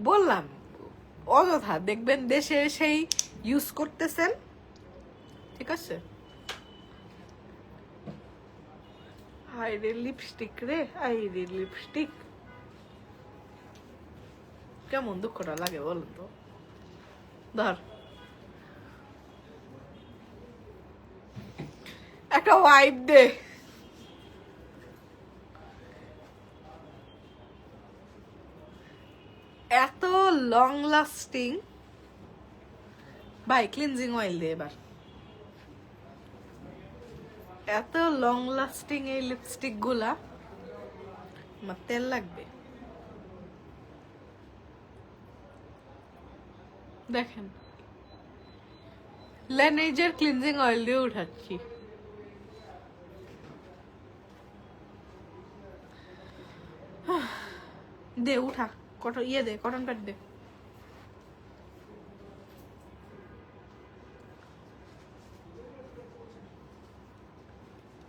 বললাম অযথা, দেখবেন দেশে সেই ইউজ করতেছেন, ঠিক আছে? হাই রে লিপস্টিক রে, হাই রে লিপস্টিক, কেমন দুঃখটা লাগে বলুন তো। ধর একটা ওয়াইপ দে। এত লং লাস্টিং ভাই ক্লিনজিং অয়েল দে এবার। এত লং লাস্টিং এই লিপস্টিক গুলা, আমার তেল লাগবে। দেখেন ল্যানেজের ক্লিনজিং অয়েল দিয়ে উঠাচ্ছি। দে উঠা, কটন ইয়ে দে, কটন প্যাড দে।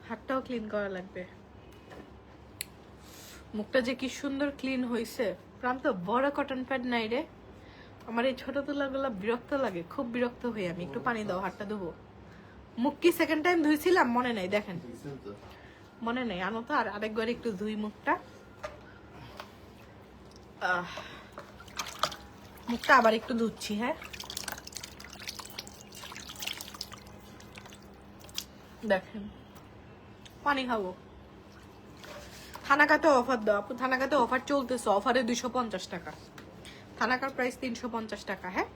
হাতটাও ক্লিন করা লাগবে। মুখটা যে কি সুন্দর ক্লিন হয়েছে। প্রান্ত বড় কটন প্যাড নাই রে, আমার এই ছোট তুলাগুলো বিরক্ত লাগে, খুব বিরক্ত হই আমি। একটু পানি দাও, হাতটা ধোবো। মুখ কি সেকেন্ড টাইম ধুইছিলাম মনে নাই, দেখেন মনে নেই। আনো তো আর আরেকবার একটু ধুই মুখটা। মুখটা আবার একটু ধুচ্ছি। হ্যাঁ দেখেন, পানি খাবো। থানাকাতে অফার দাও আপু, থানাকাতে অফার চলতেছে। অফারে 250 টাকা, থানাকার প্রাইস 350 টাকা। হ্যাঁ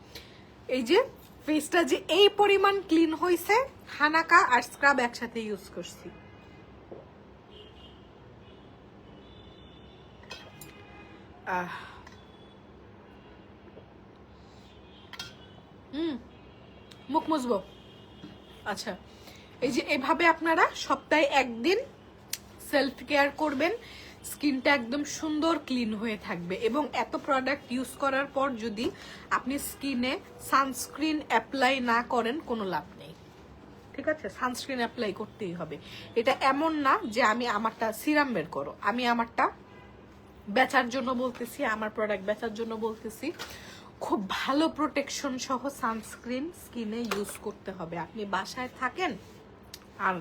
এই যে ফেসটা যে এই পরিমাণ ক্লিন হয়েছে, হানাকা আর স্ক্রাব একসাথে ইউজ করছি। মুখ মুছবো। আচ্ছা এই যে এভাবে আপনারা সপ্তাহে একদিন সেলফ কেয়ার করবেন, স্কিনটা একদম সুন্দর ক্লিন হয়ে থাকবে। এবং এত প্রোডাক্ট ইউজ করার পর যদি আপনি স্কিনে সানস্ক্রিন অ্যাপ্লাই না করেন কোনো লাভ নেই, ঠিক আছে? সানস্ক্রিন অ্যাপ্লাই করতেই হবে। এটা এমন না যে আমি আমারটা সিরাম বের করো, আমি আমারটা বেচার জন্য বলতেছি, আমার প্রোডাক্ট বেচার জন্য বলতেছি। খুব ভালো প্রোটেকশন সহ সানস্ক্রিন স্কিনে ইউজ করতে হবে। আপনি বাসায় থাকেন আর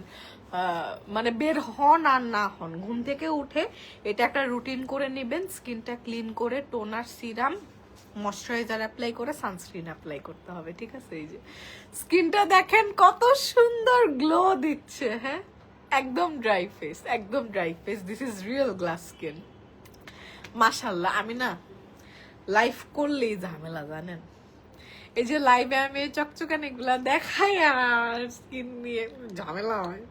মানে বের হন আর না হন, ঘুম থেকে উঠে এটা একটা রুটিন করে নেবেন। স্কিনটা ক্লিন করে টোনার, সিরাম, ময়শ্চারাইজার অ্যাপ্লাই করে সানস্ক্রিন অ্যাপ্লাই করতে হবে, ঠিক আছে? এই যে স্কিনটা দেখেন কত সুন্দর গ্লো দিচ্ছে। হ্যাঁ একদম ড্রাই ফেস, একদম dry face. This is real glass skin. মাশাল্লাহ। আমি না লাইভ করলেই ঝামেলা, জানেন? এই যে লাইভে আমি চকচকানি গুলা দেখাই আর স্কিন নিয়ে ঝামেলা হয়।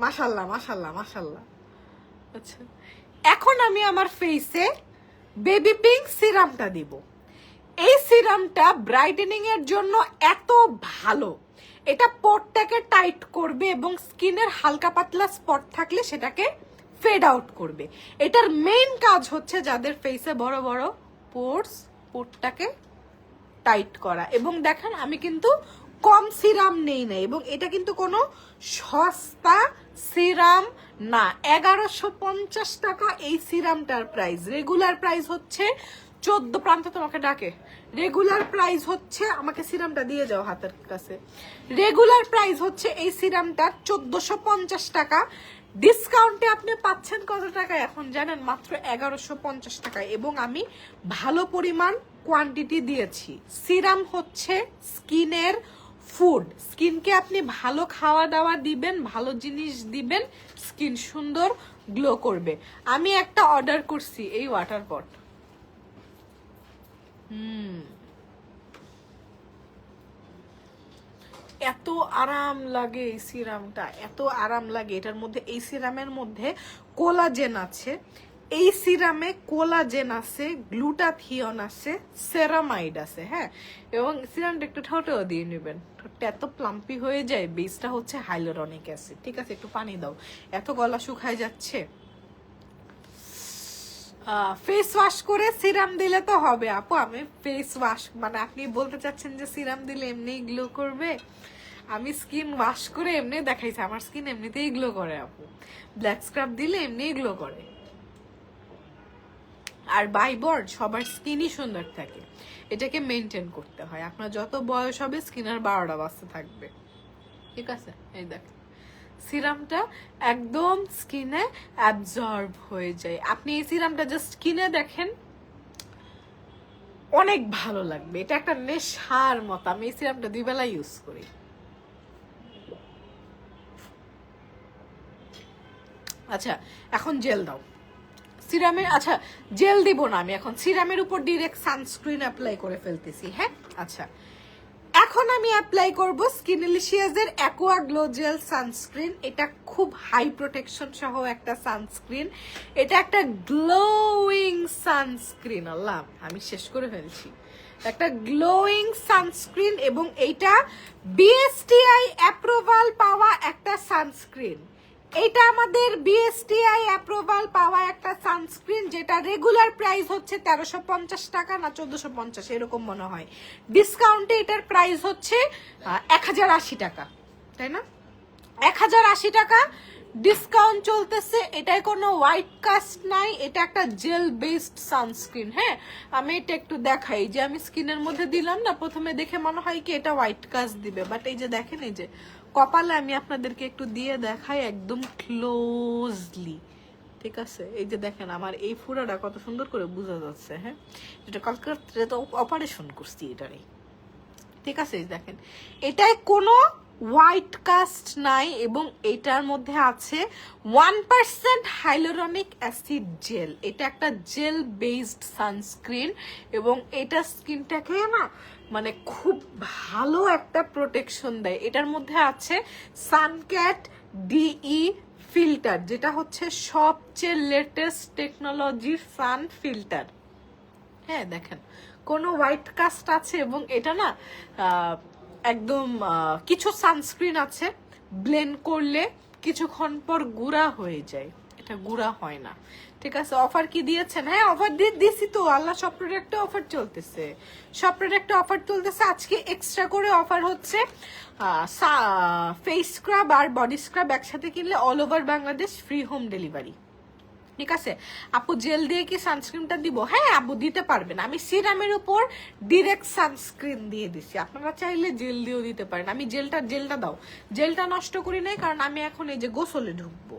মাশাল্লাহ মাশাল্লাহ মাশাল্লাহ। আচ্ছা এখন আমি আমার ফেসে বেবি পিঙ্ক সিরামটা দিব। এই সিরামটা ব্রাইটেনিং এর জন্য এত ভালো, এটা পোরটাকে টাইট করবে এবং স্কিনের হালকা পাতলা স্পট থাকলে সেটাকে ফেড আউট করবে। এটার মেইন কাজ হচ্ছে যাদের ফেসে বড় বড় পোরস, পোরটাকে টাইট করা। এবং দেখেন আমি কিন্তু কম সিরাম নেই না, এবং এটা কিন্তু কোনো সস্তা সিরাম না। 1150 টাকা এই সিরামটার প্রাইস। রেগুলার প্রাইস হচ্ছে 14। প্রান্ত তোমাকে ডাকে। রেগুলার প্রাইস হচ্ছে, আমাকে সিরামটা দিয়ে যাও হাতের কাছে। রেগুলার প্রাইস হচ্ছে এই সিরামটার 1450 টাকা। ডিসকাউন্টে আপনি পাচ্ছেন কত টাকা এখন জানেন? মাত্র 1150 টাকায়। এবং আমি ভালো পরিমাণ কোয়ান্টিটি দিয়েছি। সিরাম হচ্ছে স্কিনের ফুড। স্কিনকে আপনি ভালো খাওয়া দাওয়া দিবেন, ভালো জিনিস দিবেন, স্কিন সুন্দর গ্লো করবে। আমি একটা অর্ডার করছি এই ওয়াটার পট। এত আরাম লাগে এই সিরামটা, এত আরাম লাগে। এটার মধ্যে, এই সিরামের মধ্যে কোলাজেন আছে, এই সিরামে কোলাজেন আছে, গ্লুটাথিয়ন আছে, সেরামাইড আছে। হ্যাঁ এবং সিরামটা একটু ঠোঁটেও দিয়ে নেবেন, ঠোঁটটা এত প্লাম্পি হয়ে যায়। বেসটা হচ্ছে হাইলোরনিক অ্যাসিড, ঠিক আছে? একটু পানি দাও, এত গলা শুকায় যাচ্ছে। ফেস ওয়াশ করে সিরাম দিলে তো হবে আপু। আমি ফেস ওয়াশ মানে আপনি বলতে চাচ্ছেন যে সিরাম দিলে এমনি গ্লো করবে? আমি স্কিন ওয়াশ করে এমনি দেখাইছি, আমার স্কিন এমনিতেই গ্লো করে আপু। ব্ল্যাক স্ক্রাব দিলে এমনি গ্লো করে। আর বাই বর্ড সবার স্কিনই সুন্দর থাকে, এটাকে মেনটেন করতে হয়। আপনার যত বয়স হবে স্কিনের 12টা বাজতে থাকবে, ঠিক আছে? এই দেখেন সিরামটা একদম স্কিনে অ্যাবজর্ব হয়ে যায়। আপনি এই সিরামটা জাস্ট কিনে দেখেন, অনেক ভালো লাগবে। এটা একটা নেশার মতো। আমি এই সিরামটা 2 বেলা ইউজ করি। আচ্ছা এখন জেল দাও সিরামের। আচ্ছা জেল দিব না আমি এখন, সিরামের উপর ডিরেক্ট সানস্ক্রিন অ্যাপ্লাই করে ফেলতেছি। হ্যাঁ আচ্ছা এখন আমি অ্যাপ্লাই করব স্কিনলিশিয়াসের অ্যাকোয়া গ্লো জেল সানস্ক্রিন। এটা খুব হাই প্রোটেকশন সহ একটা সানস্ক্রিন। এটা একটা গ্লোয়িং সানস্ক্রিন। আল্লাহ, আমি শেষ করে ফেলছি। একটা গ্লোয়িং সানস্ক্রিন এবং এইটা বিএসটিআই অ্যাপ্রুভাল পাওয়া একটা সানস্ক্রিন। এটা আমাদের বিএসটিআই অ্যাপ্রুভাল পাওয়া একটা সানস্ক্রিন, যেটা রেগুলার প্রাইস হচ্ছে 1350 টাকা না 1450 এরকম মনে হয়। ডিসকাউন্টে এটার প্রাইস হচ্ছে 1080 টাকা, তাই না? 1080 টাকা ডিসকাউন্ট চলতেছে। এটায় কোনো হোয়াইট কাস্ট নাই, এটা একটা জেল বেসড সানস্ক্রিন। হ্যাঁ, আমি এটা একটু দেখাই, যে আমি স্কিনের মধ্যে দিলাম না, প্রথমে দেখে মনে হয় কি এটা হোয়াইট কাস্ট দিবে, বাট এই যে দেখেন, এই যে কপালে আমি আপনাদেরকে একটু দিয়ে দেখাই একদম ক্লোজলি। ঠিক আছে, এই যে দেখেন আমার এই ফুরাটা কত সুন্দর করে বোঝা যাচ্ছে। হ্যাঁ, এটা কালকে তো অপারেশন করছি এটারই। ঠিক আছে, দেখেন এটায় কোনো হোয়াইট কাস্ট নাই এবং এটার মধ্যে আছে 1% হাইলোরনিক অ্যাসিড জেল। এটা একটা জেল বেসড সানস্ক্রিন এবং এটা স্কিনটাকে না মানে খুব ভালো একটা প্রোটেকশন দেয়। এটার মধ্যে আছে সানক্যাট ডিই ফিল্টার, যেটা হচ্ছে সবচেয়ে লেটেস্ট টেকনোলজির সান ফিল্টার। হ্যাঁ, দেখেন কোনো হোয়াইট কাস্ট আছে এবং এটা না একদম কিছু সানস্ক্রিন আছে ব্লেন্ড করলে কিছুক্ষণ পর গুঁড়া হয়ে যায়, এটা গুঁড়া হয় না। ঠিক আছে, অফার কি দিয়েছেন? হ্যাঁ, অফার দিয়েছি তো। আল্লাহ, সব প্রোডাক্টে অফার চলতেছে, সব প্রোডাক্টে অফার চলতেছে। আজকে এক্সট্রা করে অফার হচ্ছে ফেস স্ক্রাব আর বডি স্ক্রাব একসাথে কিনলে all over Bangladesh free home delivery. ঠিক আছে আপু, জেল দিয়ে কি সানস্ক্রিনটা দিব? হ্যাঁ আপু, দিতে পারবেন। আমি সিরামের উপর ডিরেক্ট সানস্ক্রিন দিয়ে দিছি, আপনারা চাইলে জেল দিয়েও দিতে পারেন। আমি জেলটা দাও, জেলটা নষ্ট করি নাই, কারণ আমি এখন এই যে গোসলে ঢুকবো,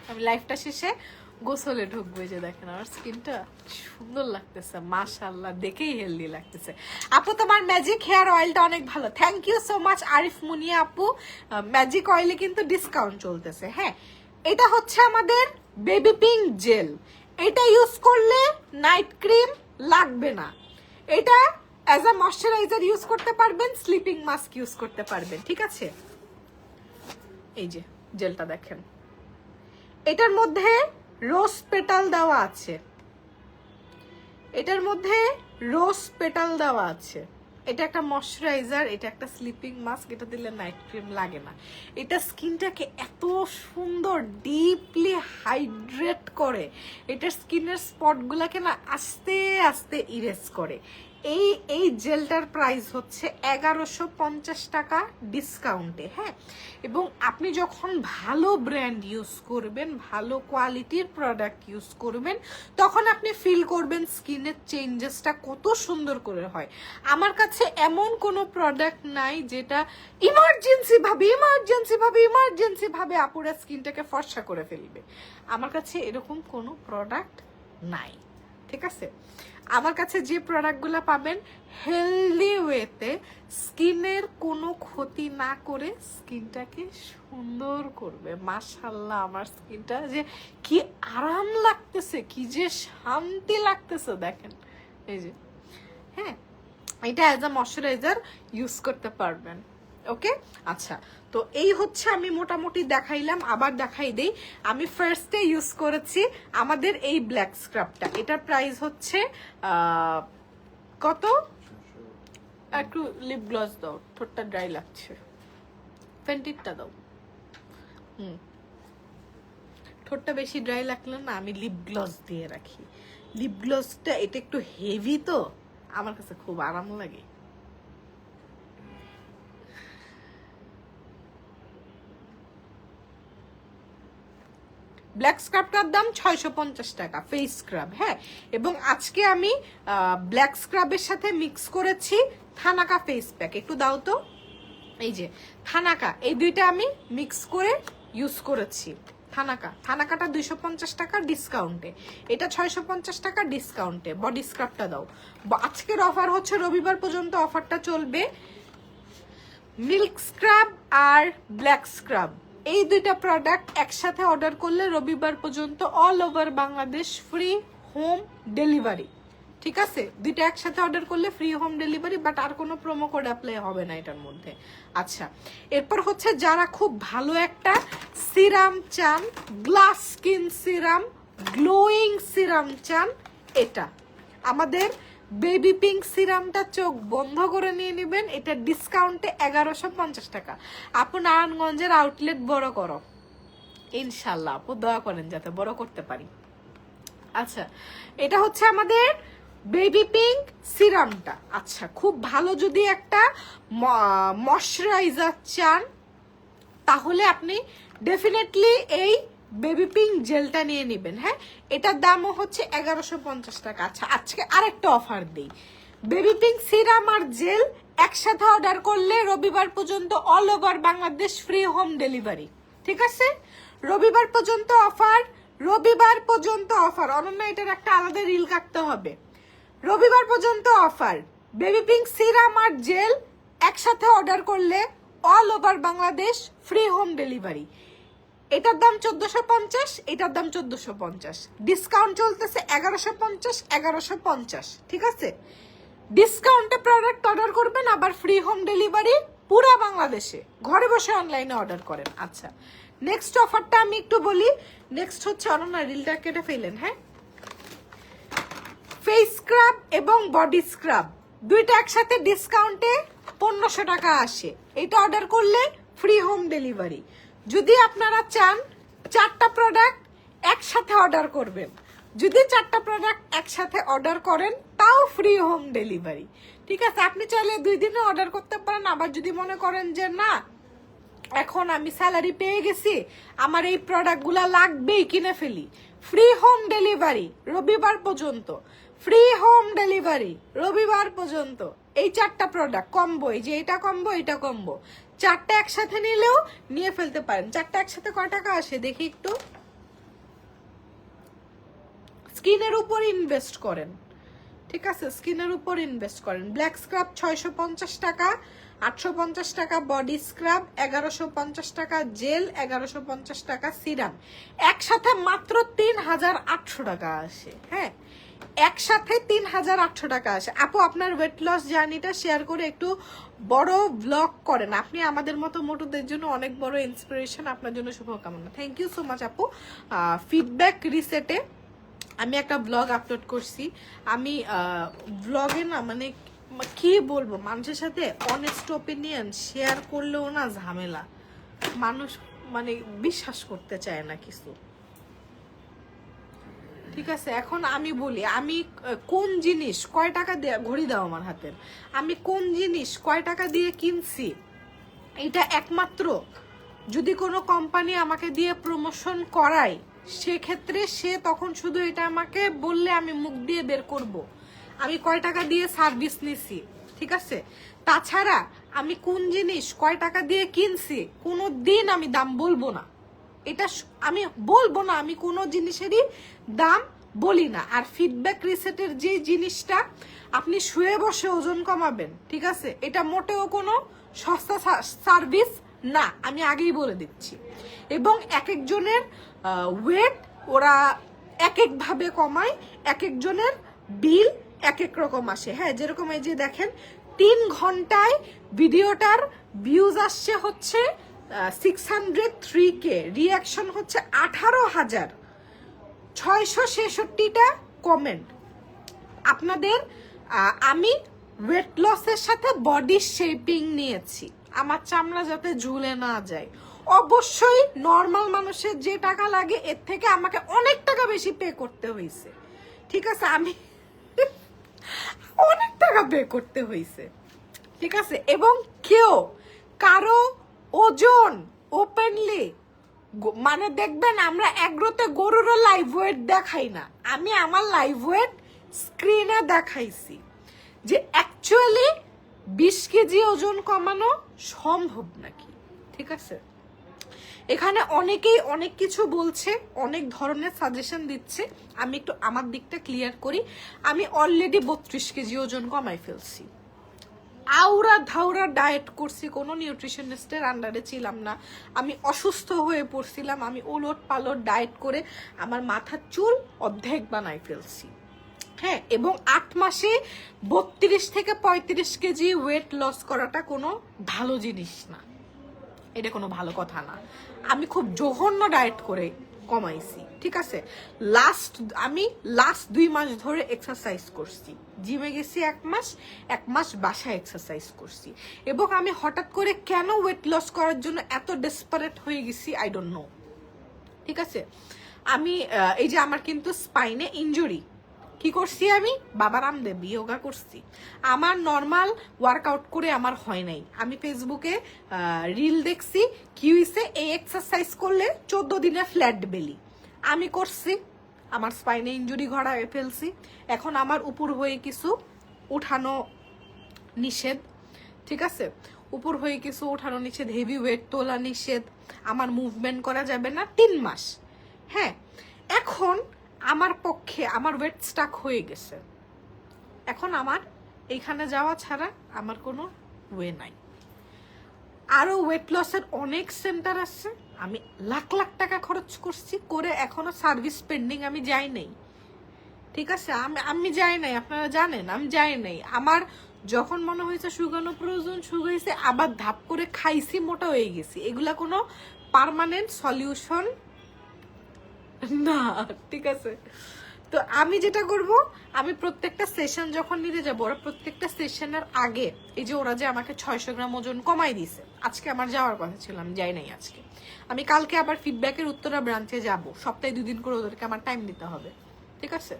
আমি লাইফটা শেষে গোসলে ঢুকবো। এই যে দেখেন আমার স্কিনটা সুন্দর লাগতেছে, মাশাআল্লাহ, দেখেই হেলদি লাগতেছে। আপু, তোমার ম্যাজিক হেয়ার অয়েলটা অনেক ভালো। Thank you so much Arif Munia আপু। ম্যাজিক অয়েলে কিন্তু ডিসকাউন্ট চলতেছে। হ্যাঁ, এটা হচ্ছে আমাদের বেবি পিঙ্ক জেল। এটা ইউজ করলে নাইট ক্রিম লাগবে না, এটা অ্যাজ আ ময়শ্চারাইজার ইউজ করতে পারবেন, স্লিপিং মাস্ক ইউজ করতে পারবেন। ঠিক আছে, এই যে জেলটা দেখেন, এটার মধ্যে রোজ পেটাল দেওয়া আছে, এটার মধ্যে রোজ পেটাল দেওয়া আছে। এটা একটা ময়শ্চারাইজার, এটা একটা স্লিপিং মাস্ক, এটা দিলে নাইট ক্রিম লাগে না। এটা স্কিনটাকে এত সুন্দর ডিপলি হাইড্রেট করে, এটা স্কিনের স্পটগুলোকে না আস্তে আস্তে ইরেজ করে। এই জেলটার প্রাইস হচ্ছে 1150 টাকা ডিসকাউন্টে। হ্যাঁ, এবং আপনি যখন ভালো ব্র্যান্ড ইউজ করবেন, ভালো কোয়ালিটির প্রোডাক্ট ইউজ করবেন, তখন আপনি ফিল করবেন স্কিনের চেঞ্জেসটা কত সুন্দর করে হয়। আমার কাছে এমন কোনো প্রোডাক্ট নাই যেটা ইমার্জেন্সি ভাবে আপুরা স্কিনটাকে ফর্সা করে ফেলবে। আমার কাছে এরকম কোনো প্রোডাক্ট নাই। ঠিক আছে, আমার কাছে যে প্রোডাক্টগুলো পাবেন হেলদি ওয়েতে, স্কিনের কোনো ক্ষতি না করে স্কিনটাকে সুন্দর করবে। মাশাআল্লাহ, আমার স্কিনটা যে কি আরাম লাগতেছে, কি যে শান্তি লাগতেছে দেখেন। এই যে, হ্যাঁ, এটা অ্যাজ আ ময়শ্চারাইজার ইউজ করতে পারবেন। ওকে, আচ্ছা, তো এই হচ্ছে আমি মোটামুটি দেখাইলাম। আবার দেখাই দেই, আমি ফার্স্টে ইউজ করেছি আমাদের এই ব্ল্যাক স্ক্রাবটা। এটার প্রাইস হচ্ছে কত? একটু লিপ গ্লস দাও, ঠোঁটটা ড্রাই লাগছে। ফেন্টিটা দাও। ঠোঁটটা বেশি ড্রাই লাগলে না আমি লিপ গ্লস দিয়ে রাখি। লিপ গ্লসটা এটা একটু হেভি, তো আমার কাছে খুব আরাম লাগে। ব্ল্যাক স্ক্রাবটার দাম 650 টাকা, ফেস স্ক্রাব। হ্যাঁ, এবং আজকে আমি ব্ল্যাক স্ক্রাবের সাথে মিক্স করেছি থানাকা ফেস প্যাক। একটু দাও তো। এই যে থানাকা, এই দুইটা আমি মিক্স করে ইউজ করেছি। থানাকাটা 250 টাকা ডিসকাউন্টে, এটা 650 টাকা ডিসকাউন্টে। বডি স্ক্রাবটা দাও। আজকের অফার হচ্ছে রবিবার পর্যন্ত অফারটা চলবে। মিল্ক স্ক্রাব আর ব্ল্যাক স্ক্রাব, এই দুইটা প্রোডাক্ট একসাথে অর্ডার করলে রবিবার পর্যন্ত all over Bangladesh free home delivery. ঠিক আছে, দুইটা একসাথে অর্ডার করলে ফ্রি হোম ডেলিভারি, বাট আর কোনো প্রোমো কোড অ্যাপ্লাই হবে না এটার মধ্যে। আচ্ছা, এরপর হচ্ছে যারা খুব ভালো একটা সিরাম চান, glass skin serum, glowing serum চান, এটা আমাদের বেবি পিঙ্ক সিরামটা চোখ বন্ধ করে নিয়ে নেবেন। এটা ডিসকাউন্টে 1150 টাকা। আপু নারায়ণগঞ্জের আউটলেট বড় করো ইনশাল্লাহ, আপু দোয়া করেন যাতে বড় করতে পারি। আচ্ছা, এটা হচ্ছে আমাদের বেবি পিঙ্ক সিরামটা। আচ্ছা, খুব ভালো যদি একটা ময়শ্চারাইজার চান তাহলে আপনি ডেফিনেটলি এই বেবি পিঙ্ক জেলটা নিয়ে নেবেন। হ্যাঁ, এটার দামও হচ্ছে 1150 টাকা। আচ্ছা, আজকে আরেকটা অফার দিই, বেবি পিঙ্ক সিরাম আর জেল একসাথে অর্ডার করলে রবিবার পর্যন্ত all over Bangladesh free home delivery. ঠিক আছে, রবিবার পর্যন্ত অফার, রবিবার পর্যন্ত অফার। অনন্যা এটার একটা আলাদা রিল কাটতে হবে। রবিবার পর্যন্ত অফার, বেবি পিঙ্ক সিরাম আর জেল একসাথে অর্ডার করলে all over Bangladesh free home delivery. এটার দাম 1450, এটার দাম 1450, ডিসকাউন্ট চলতেছে 1150। ঠিক আছে, ডিসকাউন্টে প্রোডাক্ট অর্ডার করবেন, আবার ফ্রি হোম ডেলিভারি পুরো বাংলাদেশে, ঘরে বসে অনলাইনে অর্ডার করেন। আচ্ছা, নেক্সট অফারটা আমি একটু বলি। নেক্সট হচ্ছে অনন্যা রিলটা কেটে ফেলেন। হ্যাঁ, ফেস স্ক্রাব এবং বডি স্ক্রাব দুইটা একসাথে ডিসকাউন্টে 1500 টাকা আসে। এটা অর্ডার করলে ফ্রি হোম ডেলিভারি। যদি আপনারা চান 4টা প্রোডাক্ট একসাথে অর্ডার করবেন, যদি 4টা প্রোডাক্ট একসাথে অর্ডার করেন তাও ফ্রি হোম ডেলিভারি। ঠিক আছে, আপনি চাইলে 2 দিনে অর্ডার করতে পারেন। আবার যদি মনে করেন যে না, এখন আমি স্যালারি পেয়ে গেছি, আমার এই প্রোডাক্টগুলো লাগবেই, কিনে ফেলি, ফ্রি হোম ডেলিভারি রবিবার পর্যন্ত, ফ্রি হোম ডেলিভারি রবিবার পর্যন্ত। এই 4টা প্রোডাক্ট কম্বো, এই যে এটা কম্বো, এটা কম্বো, 4টা একসাথে নিলেও নিয়ে ফেলতে পারেন। 4টা একসাথে কয় টাকা আসে দেখি একটু, স্কিনের উপর ইনভেস্ট করেন। ঠিক আছে, স্কিনের উপর ইনভেস্ট করেন। ব্ল্যাক স্ক্রাব 650 টাকা, 850 টাকা বডি স্ক্রাব, 1150 টাকা জেল, 1150 টাকা সিরাম, একসাথে মাত্র 3800 টাকা আসে। হ্যাঁ, একসাথে 3800 টাকা আসে। আপু আপনার ওয়েট লস জার্নিটা শেয়ার করে একটু বড় ব্লগ করেন, আপনি আমাদের মতো মোটুদের জন্য অনেক বড় ইন্সপিরেশন। আপনার জন্য শুভকামনা। থ্যাংক ইউ সো মাচ আপু। ফিডব্যাক রিসেটে আমি একটা ব্লগ আপলোড করছি। আমি ব্লগে না মানে কি বলবো, মানুষের সাথে অনেস্ট ওপিনিয়ন শেয়ার করলেও না ঝামেলা, মানুষ মানে বিশ্বাস করতে চায় না কিছু। ঠিক আছে, এখন আমি বলি আমি কোন জিনিস কয় টাকা দিয়ে, ঘড়ি দাও আমার হাতের, আমি কোন জিনিস কয় টাকা দিয়ে কিনছি, এটা একমাত্র যদি কোনো কোম্পানি আমাকে দিয়ে প্রমোশন করায় সেক্ষেত্রে সে তখন শুধু এটা আমাকে বললে আমি মুখ দিয়ে বের করব আমি কয় টাকা দিয়ে সার্ভিস নিছি। ঠিক আছে, তাছাড়া আমি কোন জিনিস কয় টাকা দিয়ে কিনছি কোনো দিন আমি দাম বলবো না, এটা আমি বলবো না, আমি কোনো জিনিসেরই দাম বলি না। আর ফিডব্যাক রিসেটের যে জিনিসটা আপনি শুয়ে বসে ওজন কমাবেন, ঠিক আছে, এটা মোটেও কোনো সস্তা সার্ভিস না, আমি আগেই বলে দিচ্ছি। এবং এক একজনের ওয়েট ওরা এক একভাবে কমায়, এক একজনের বিল এক এক রকম আসে। হ্যাঁ, যেরকম এই যে দেখেন 3 ঘন্টায় ভিডিওটার ভিউজ আসছে হচ্ছে 603K, রিয়াকশন হচ্ছে 18,666টা কমেন্ট। আপনাদের আমি ওয়েট লসের সাথে বডি শেপিং নিয়েছি, আমার চামড়া যাতে ঝুলে না যায়। অবশ্যই নর্মাল মানুষের যে টাকা লাগে এর থেকে আমাকে অনেক টাকা বেশি পে করতে হয়েছে। ঠিক আছে, আমি অনেক টাকা পে করতে হয়েছে। ঠিক আছে, এবং কেউ কারো ওজন ওপেনলি মানে দেখবেন আমরা এগ্রোতে গরুরও লাইভ ওয়েট দেখাই না, আমি আমার লাইভ ওয়েট স্ক্রিনে দেখাইছি যে অ্যাকচুয়ালি 20 কেজি ওজন কমানো সম্ভব নাকি। ঠিক আছে, এখানে অনেকেই অনেক কিছু বলছে, অনেক ধরনের সাজেশন দিচ্ছে, আমি একটু আমার দিকটা ক্লিয়ার করি। আমি অলরেডি 32 কেজি ওজন কমাই ফেলছি, আউরা ধাউরা ডায়েট করছি, কোনো নিউট্রিশনিস্টের আন্ডারে ছিলাম না, আমি অসুস্থ হয়ে পড়ছিলাম, আমি ওলট পালট ডায়েট করে আমার মাথার চুল অর্ধেক বানাই ফেলছি। হ্যাঁ, এবং 8 মাসে 32 থেকে 35 কেজি ওয়েট লস করাটা কোনো ভালো জিনিস না, এটা কোনো ভালো কথা না। আমি খুব জঘন্য ডায়েট করে কমাইছি, ঠিক আছে। আমি লাস্ট 2 মাস ধরে এক্সারসাইজ করছি, জিমে গেছি 1 মাস বাসায় এক্সারসাইজ করছি, এবং আমি হঠাৎ করে কেন ওয়েট লস করার জন্য এত ডেসপারেট হয়ে গেছি আই ডোন্ট নো, ঠিক আছে। আমি এই যে আমার কিন্তু স্পাইনে ইনজুরি, কি করছি আমি, বাবা রামদেব যোগা করছি। আমার নর্মাল ওয়ার্কআউট করে আমার হয় নাই। আমি ফেসবুকে রিল দেখছি, কি হয়েছে, এই এক্সারসাইজ করলে 14 দিনে ফ্ল্যাট বেলি। আমি করছি, আমার স্পাইনে ইনজুরি ঘটায় ফেলছি। এখন আমার উপর হয়ে কিছু উঠানো নিষেধ, ঠিক আছে, উপর হয়ে কিছু উঠানো নিষেধ, হেভি ওয়েট তোলা নিষেধ, আমার মুভমেন্ট করা যাবে না 3 মাস। হ্যাঁ, এখন আমার পক্ষে আমার ওয়েট স্টাক হয়ে গেছে, এখন আমার এইখানে যাওয়া ছাড়া আমার কোনো ওয়ে নাই। আরো ওয়েট লসের অনেক সেন্টার আছে, আমি লাখ লাখ টাকা খরচ করছি, করে এখনো সার্ভিস পেন্ডিং, আমি যাই নাই, ঠিক আছে। আমি যাই নাই, আপনারা জানেন আমি যাই নাই। আমার যখন মনে হয়েছে শুকানো প্রয়োজন শুকাইছে, আবার ধাপ করে খাইছি, মোটা হয়ে গেছি। এগুলা কোনো পার্মানেন্ট সলিউশন না, ঠিক আছে। তো আমি যেটা করব, আমি প্রত্যেকটা সেশন যখন নিতে যাবো, ওরা প্রত্যেকটা সেশনের আগে, এই যে ওরা যে আমাকে 600 গ্রাম ওজন কমাই দিছে, আজকে আমার যাওয়ার কথা ছিল, আমি যাই নাই আজকে। আমি কালকে আবার ফিডব্যাকের উত্তরা ব্রাঞ্চে যাব, সপ্তাহে 2 দিন করে ওদেরকে আমার টাইম দিতে হবে, ঠিক আছে।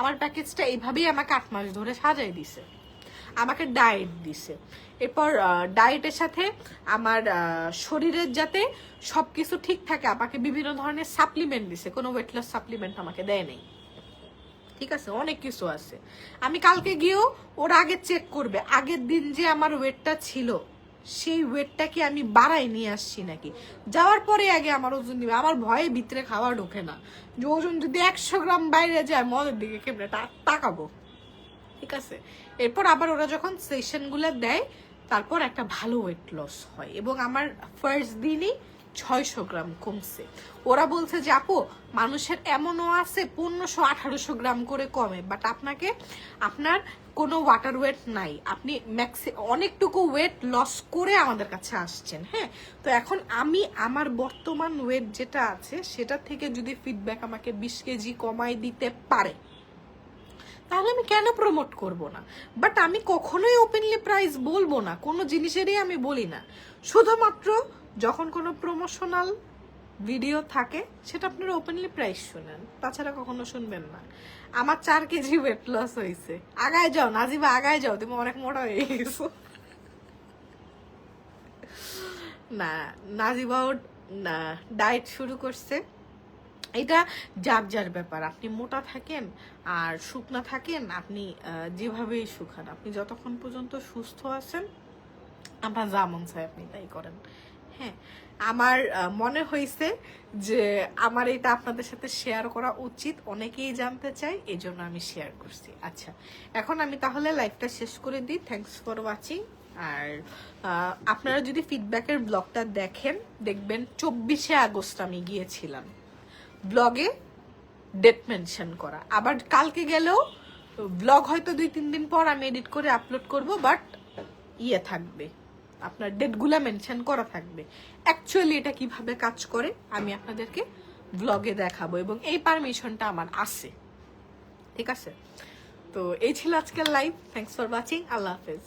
আমার প্যাকেজটা এইভাবেই আমাকে 8 মাস ধরে সাজাই দিছে, আমাকে ডায়েট দিছে। এরপর ডায়েটের সাথে আমার শরীরের যাতে সবকিছু ঠিক থাকে, আমাকে বিভিন্ন ধরনের সাপ্লিমেন্ট দিছে, কোনো ওয়েট লস সাপ্লিমেন্ট আমাকে দেয় নাই, ঠিক আছে। অনেক কিছু আছে। আমি কালকে গিয়েও ওরা আগে চেক করবে আগের দিন যে আমার ওয়েটটা ছিল সেই ওয়েটটা কি আমি বাড়াই নিয়ে আসছি নাকি। যাওয়ার পরে আগে আমার ওজন দিবে, আমার ভয়ে ভিতরে খাওয়া ঢোকে না, যে ওজন যদি 100 গ্রাম বাইরে যায় মদের দিকে কেমনে তাকাবো, ঠিক আছে। এরপর আবার ওরা যখন সেশনগুলো দেয়, তারপর একটা ভালো ওয়েট লস হয়, এবং আমার ফার্স্ট দিনই 600 গ্রাম কমছে। ওরা বলছে যে আপু, মানুষের এমনও আছে 1500-1800 গ্রাম করে কমে, বাট আপনার কোনো ওয়াটার ওয়েট নাই, আপনি অনেকটুকু ওয়েট লস করে আমাদের কাছে আসছেন। হ্যাঁ, তো এখন আমি আমার বর্তমান ওয়েট যেটা আছে সেটা থেকে যদি ফিডব্যাক আমাকে 20 কেজি কমাই দিতে পারে, তাহলে আমি কেন প্রমোট করব না। বাট আমি কখনোই ওপেনলি প্রাইস বলবো না, কোনো জিনিসেরই আমি বলি না। শুধুমাত্র যখন কোনো প্রমোশনাল ভিডিও থাকে সেটা আপনারা ওপেনলি প্রাইস শুনেন, তাছাড়া কখনো শুনবেন না। আমার 4 কেজি ওয়েট লস হয়েছে। আগায় যাও নাজিবা, আগায় যাও, তুমি অনেক মোটা হয়ে গেছো। না, নাজিবাও না ডায়েট শুরু করছে, এটা যার যার ব্যাপার। আপনি মোটা থাকেন আর শুকনা থাকেন, আপনি যেভাবেই শুকান, আপনি যতক্ষণ পর্যন্ত সুস্থ আছেন, আপনার যা মন চায় আপনি তাই করেন। হ্যাঁ, আমার মনে হয়েছে যে আমার এটা আপনাদের সাথে শেয়ার করা উচিত, অনেকেই জানতে চাই, এই জন্য আমি শেয়ার করছি। আচ্ছা, এখন আমি তাহলে লাইভটা শেষ করে দিই। Thanks for watching. আর আপনারা যদি ফিডব্যাকের ব্লগটা দেখবেন 24শে আগস্ট আমি গিয়েছিলাম, ব্লগে ডেট মেনশন করা। আবার কালকে গেলেও ব্লগ হয়তো 2-3 দিন পর আমি এডিট করে আপলোড করব, বাট থাকবে, আপনার ডেটগুলা মেনশন করা থাকবে। অ্যাকচুয়ালি এটা কিভাবে কাজ করে আমি আপনাদেরকে ব্লগে দেখাবো, এবং এই পারমিশনটা আমার আছে, ঠিক আছে। তো এই ছিল আজকের লাইভ। Thanks for watching. আল্লাহ হাফেজ।